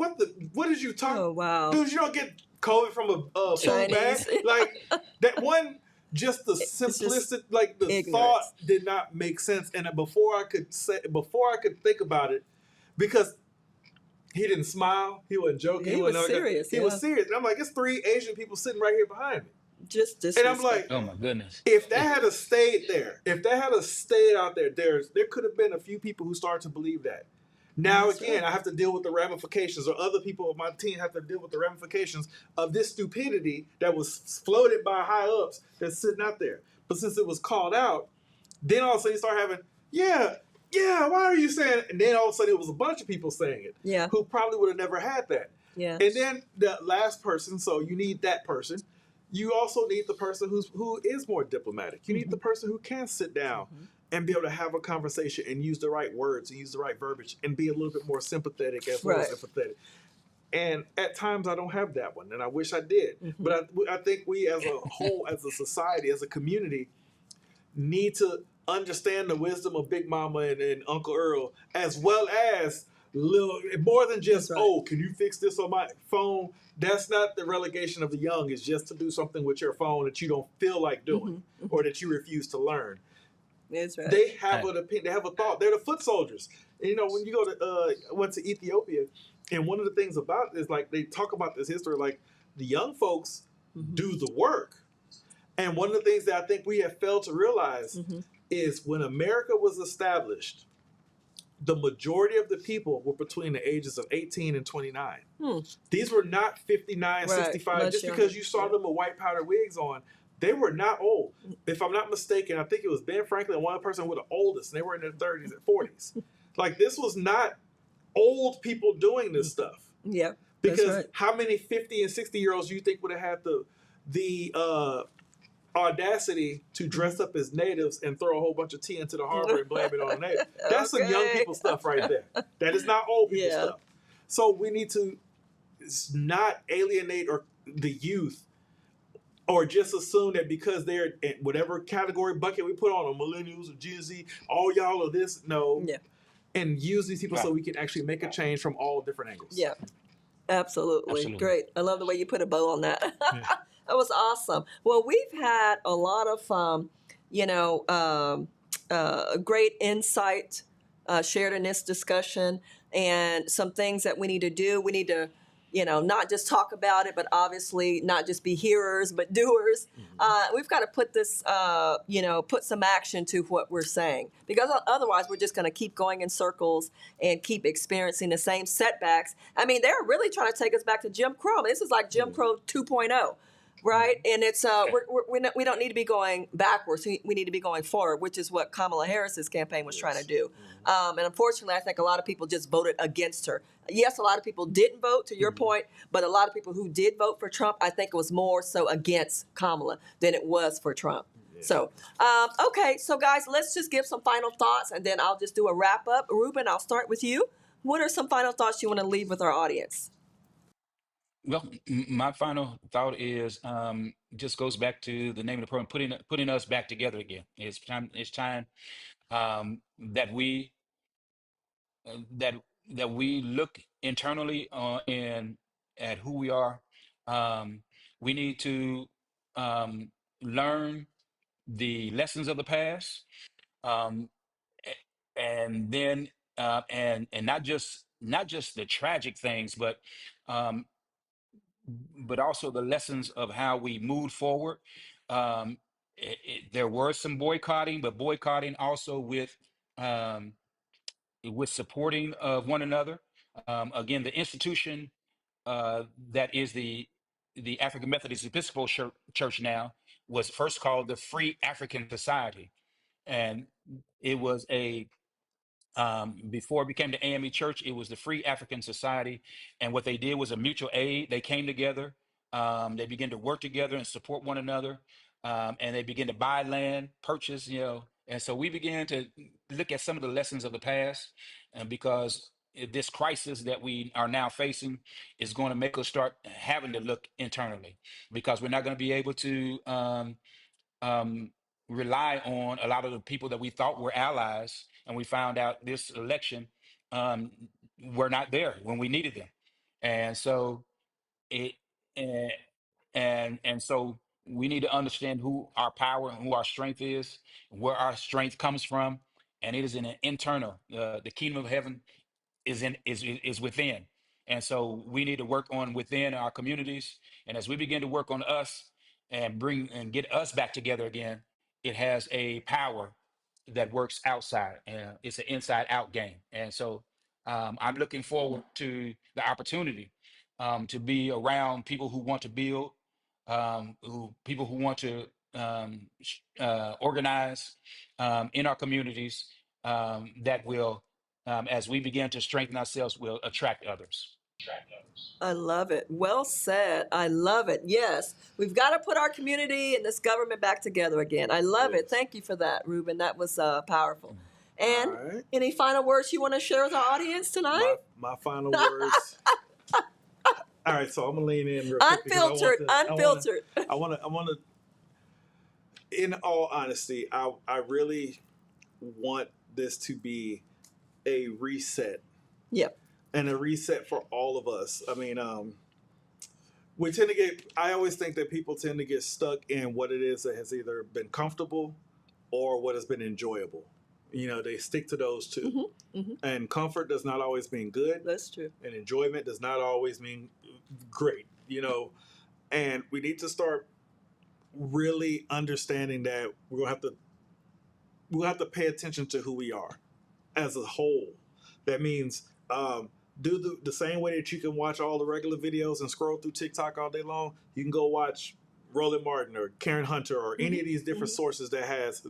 what did you talk? Oh, wow. Dude, you don't get COVID from a food bag. Like, that one... Just the simplistic, like the ignorance. thought did not make sense, and before I could think about it, because he didn't smile, he wasn't joking, He was serious. He was serious. And I'm like, it's 3 Asian people sitting right here behind me. Just disrespect. And I'm like, Oh my goodness. if that had stayed there, if that had stayed out there, there could have been a few people who started to believe that. Now, That's again, right. I have to deal with the ramifications, or other people on my team have to deal with the ramifications of this stupidity that was floated by high ups that's sitting out there. But since it was called out, then all of a sudden you start having, yeah, why are you saying it? And then all of a sudden it was a bunch of people saying it, Yeah. who probably would have never had that. Yeah. And then the last person, so you need that person. You also need the person who is more diplomatic. You need the person who can sit down and be able to have a conversation and use the right words and use the right verbiage and be a little bit more sympathetic as well as empathetic. And at times I don't have that one, and I wish I did. But I think we as a whole, as a society, as a community, need to understand the wisdom of Big Mama and Uncle Earl, as well as more than just, can you fix this on my phone? That's not the relegation of the young. It's just to do something with your phone that you don't feel like doing or that you refuse to learn. That's right. They have an opinion. They have a thought. They're the foot soldiers. And, when you go to, I went to Ethiopia, and one of the things about it is, like, they talk about this history, like, the young folks do the work. And one of the things that I think we have failed to realize is when America was established, the majority of the people were between the ages of 18 and 29. These were not 59, 65. Just because you saw them with white powder wigs on, they were not old. If I'm not mistaken, I think it was Ben Franklin and one person who were the oldest, and they were in their 30s and 40s. Like, this was not old people doing this stuff. Yeah. Because how many 50 and 60-year-olds do you think would have had the audacity to dress up as natives and throw a whole bunch of tea into the harbor and blame it on the natives? That's some young people stuff right there. That is not old people stuff. So we need to not alienate the youth, or just assume that because they're in whatever category bucket we put on them, millennials or Gen Z, all y'all are this. No. Yeah. And use these people so we can actually make a change from all different angles. Yeah. Absolutely. Great. I love the way you put a bow on that. That was awesome. Well, we've had a lot of, great insight shared in this discussion, and some things that we need to do. We need to, not just talk about it, but obviously not just be hearers, but doers. We've got to put this, put some action to what we're saying, because otherwise we're just going to keep going in circles and keep experiencing the same setbacks. I mean, they're really trying to take us back to Jim Crow. This is like Jim Crow 2.0. Right, and it's we don't need to be going backwards. We need to be going forward, which is what Kamala Harris's campaign was trying to do. And unfortunately, I think a lot of people just voted against her. Yes, a lot of people didn't vote, to your point, but a lot of people who did vote for Trump, I think it was more so against Kamala than it was for Trump. So, okay, so guys, let's just give some final thoughts, and then I'll just do a wrap up. Ruben, I'll start with you. What are some final thoughts you want to leave with our audience? Well, my final thought is just goes back to the name of the program, putting us back together again. It's time. It's time that we that we look internally and at who we are. We need to learn the lessons of the past, um, and then and not just the tragic things, um, but also the lessons of how we moved forward. There was some boycotting, but boycotting also um, with supporting of one another. Again, the institution that is the African Methodist Episcopal Church now was first called the Free African Society, and it was Before it became the AME Church, it was the Free African Society. And what they did was a mutual aid. They came together. They began to work together and support one another. And they began to buy land, purchase, And so we began to look at some of the lessons of the past. And because this crisis that we are now facing is going to make us start having to look internally, because we're not going to be able to um, rely on a lot of the people that we thought were allies, and we found out this election um, were not there when we needed them, and so it and so we need to understand who our power and who our strength is, where our strength comes from, and it is in an internal. The kingdom of heaven is within, and so we need to work on within our communities, and as we begin to work on us and bring and get us back together again, it has a power that works outside, and it's an inside out game. And so I'm looking forward to the opportunity to be around people who want to build, who people who want to organize in our communities, that will, as we begin to strengthen ourselves, will attract others. I love it. Well said. I love it. Yes, we've got to put our community and this government back together again. I love it. Yes. Thank you for that, Ruben. That was powerful. All And right. any final words you want to share with our audience tonight? My final words. All right, so I'm gonna lean in real quick. Unfiltered, unfiltered. I want to. In all honesty, I really want this to be a reset. Yep. And a reset for all of us. I mean, we tend to get. I always think that people tend to get stuck in what it is that has either been comfortable or what has been enjoyable. They stick to those two. And comfort does not always mean good. That's true. And enjoyment does not always mean great. And we need to start really understanding that we'll have to pay attention to who we are as a whole. That means do the same way that you can watch all the regular videos and scroll through TikTok all day long. You can go watch Roland Martin or Karen Hunter or any of these different sources that has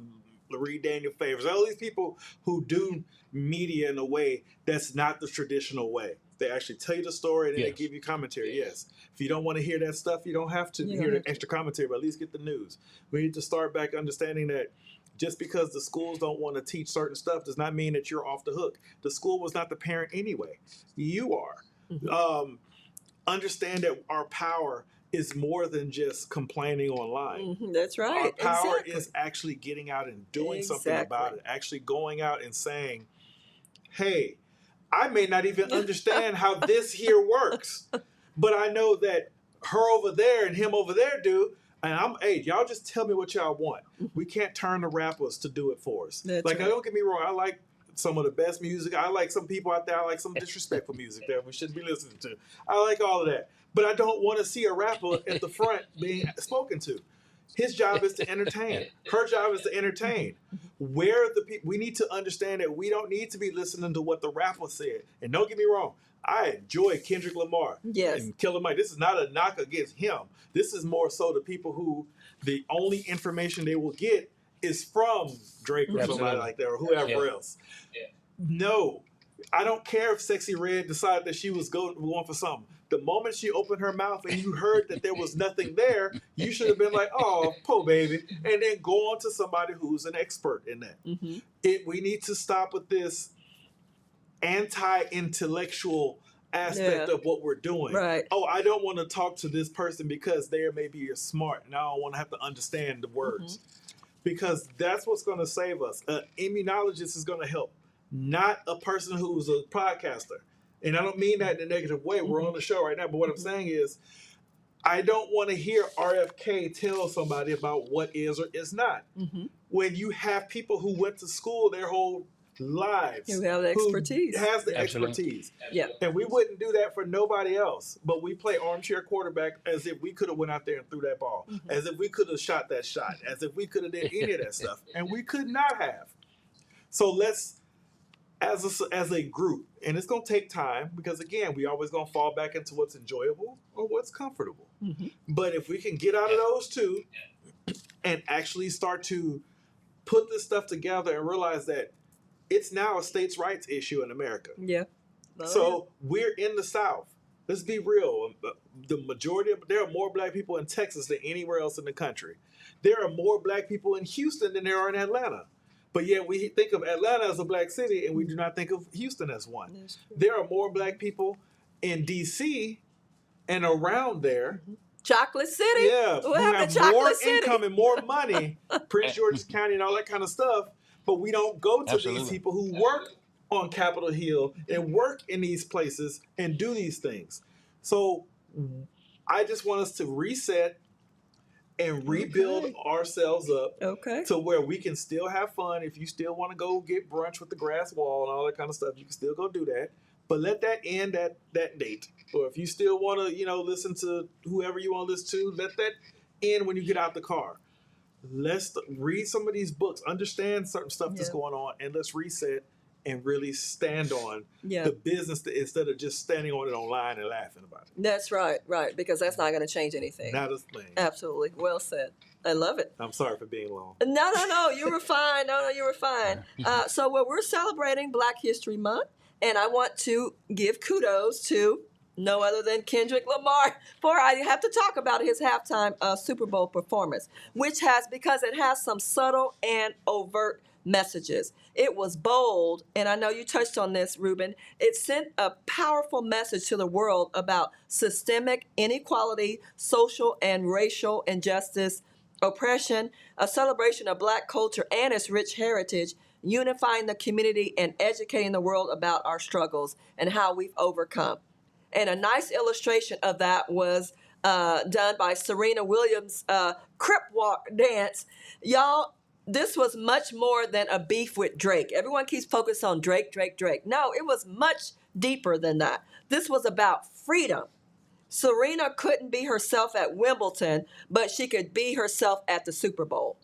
read Daniel Favors. All these people who do media in a way that's not the traditional way. They actually tell you the story and then they give you commentary. Yes. If you don't want to hear that stuff, you don't have to hear the extra commentary, but at least get the news. We need to start back understanding that just because the schools don't want to teach certain stuff does not mean that you're off the hook. The school was not the parent anyway. You are. Understand that our power is more than just complaining online. That's right. Our power is actually getting out and doing something about it. Actually going out and saying, hey, I may not even understand how this here works, but I know that her over there and him over there do. And y'all just tell me what y'all want. We can't turn the rappers to do it for us. That's right. Don't get me wrong. I like some of the best music. I like some people out there. I like some disrespectful music that we shouldn't be listening to. I like all of that. But I don't want to see a rapper at the front being spoken to. His job is to entertain. Her job is to entertain. We need to understand that we don't need to be listening to what the rapper said. And don't get me wrong, I enjoy Kendrick Lamar and Killer Mike. This is not a knock against him. This is more so the people who the only information they will get is from Drake or somebody like that or whoever else. Yeah. No, I don't care if Sexy Red decided that she was going for something. The moment she opened her mouth and you heard that there was nothing there, you should have been like, oh, poor baby. And then go on to somebody who's an expert in that. We need to stop with this anti-intellectual aspect of what we're doing. Right. Oh, I don't want to talk to this person because they maybe are smart and I don't want to have to understand the words. Because that's what's going to save us. An immunologist is going to help, not a person who's a podcaster. And I don't mean that in a negative way. We're on the show right now. But what I'm saying is, I don't want to hear RFK tell somebody about what is or is not. When you have people who went to school their whole lives. Who have the expertise. Who has the expertise. Yeah. And we wouldn't do that for nobody else. But we play armchair quarterback as if we could have went out there and threw that ball. As if we could have shot that shot. As if we could have did any of that stuff. And we could not have. So let's, as a group, and it's going to take time because, again, we always going to fall back into what's enjoyable or what's comfortable. But if we can get out of those two and actually start to put this stuff together and realize that it's now a states' rights issue in America. Yeah. Oh, So we're in the South. Let's be real. The majority of there are more black people in Texas than anywhere else in the country. There are more black people in Houston than there are in Atlanta. But yet we think of Atlanta as a black city and we do not think of Houston as one. That's true. There are more black people in DC and around there. Chocolate City. Yeah, What who happened have to Chocolate more City? income and more money, Prince George's County and all that kind of stuff. But we don't go to Absolutely. these people who work on Capitol Hill and work in these places and do these things. So I just want us to reset and rebuild Okay. ourselves up Okay. to where we can still have fun. If you still want to go get brunch with the grass wall and all that kind of stuff, you can still go do that. But let that end at that date. Or if you still want to, listen to whoever you want to listen to, let that end when you get out the car. Let's read some of these books, understand certain stuff that's Yeah. going on, and let's reset and really stand on Yeah. the business instead of just standing on it online and laughing about it. That's right. Right. Because that's not going to change anything. Not a thing. Absolutely. Well said. I love it. I'm sorry for being long. No. You were fine. No, you were fine. So we're celebrating Black History Month, and I want to give kudos to no other than Kendrick Lamar for I have to talk about his halftime Super Bowl performance, because it has some subtle and overt messages. It was bold, and I know you touched on this, Ruben. It sent a powerful message to the world about systemic inequality, social and racial injustice, oppression, a celebration of Black culture and its rich heritage, unifying the community and educating the world about our struggles and how we've overcome. And a nice illustration of that was done by Serena Williams' Crip Walk dance. Y'all, this was much more than a beef with Drake. Everyone keeps focused on Drake. No, it was much deeper than that. This was about freedom. Serena couldn't be herself at Wimbledon, but she could be herself at the Super Bowl.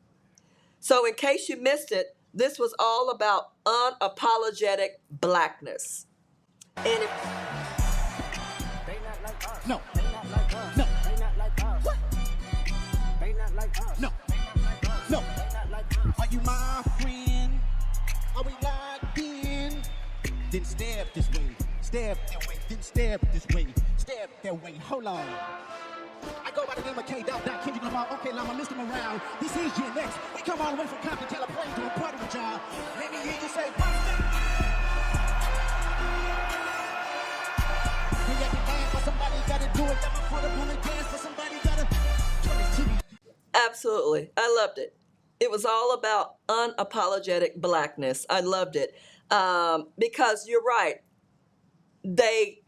So in case you missed it, this was all about unapologetic Blackness. And if They not like us. No. They not like us. No. They not like us. What? They not like us. No. They not like us. No. They not like us. Are you my friend? Are we locked in? Then step this way. Step that way. Then step this way. Step that way. Hold on. I go by the name of K. Kendrick Lamar. Okay, Llama, Mr. Morale. This is Gen X. We come all the way from Compton, California to a party with y'all. Let me hear you say, Buster! We got the dance, but somebody gotta do it. Got my foot up on the gas, but somebody gotta turn this TV. Absolutely. I loved it. It was all about unapologetic Blackness. I loved it. Because you're right. They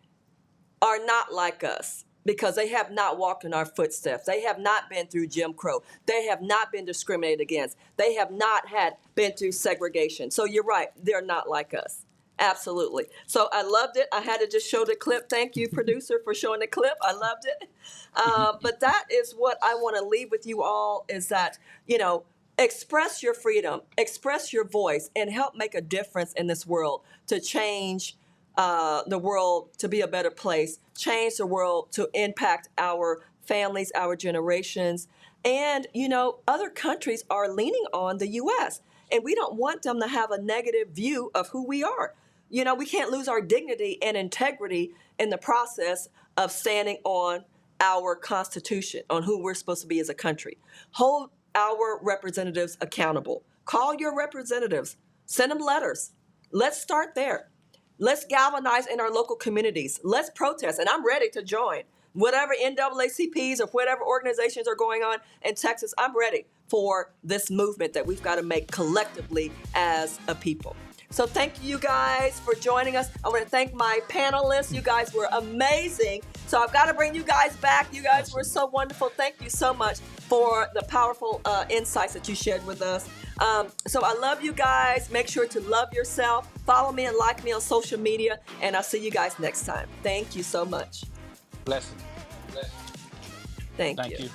are not like us because they have not walked in our footsteps. They have not been through Jim Crow. They have not been discriminated against. They have not been through segregation. So you're right. They're not like us. Absolutely. So I loved it. I had to just show the clip. Thank you, producer, for showing the clip. I loved it. But that is what I want to leave with you all is that, express your freedom, express your voice, and help make a difference in this world to change the world to be a better place, change the world to impact our families, our generations. And, other countries are leaning on the U.S., and we don't want them to have a negative view of who we are. We can't lose our dignity and integrity in the process of standing on our Constitution, on who we're supposed to be as a country. Hold our representatives accountable. Call your representatives. Send them letters. Let's start there. Let's galvanize in our local communities. Let's protest. And I'm ready to join. Whatever NAACPs or whatever organizations are going on in Texas, I'm ready for this movement that we've got to make collectively as a people. So thank you guys for joining us. I want to thank my panelists. You guys were amazing. So I've got to bring you guys back. You guys were so wonderful. Thank you so much for the powerful insights that you shared with us. So I love you guys. Make sure to love yourself. Follow me and like me on social media. And I'll see you guys next time. Thank you so much. Blessing. Thank Thank you. you.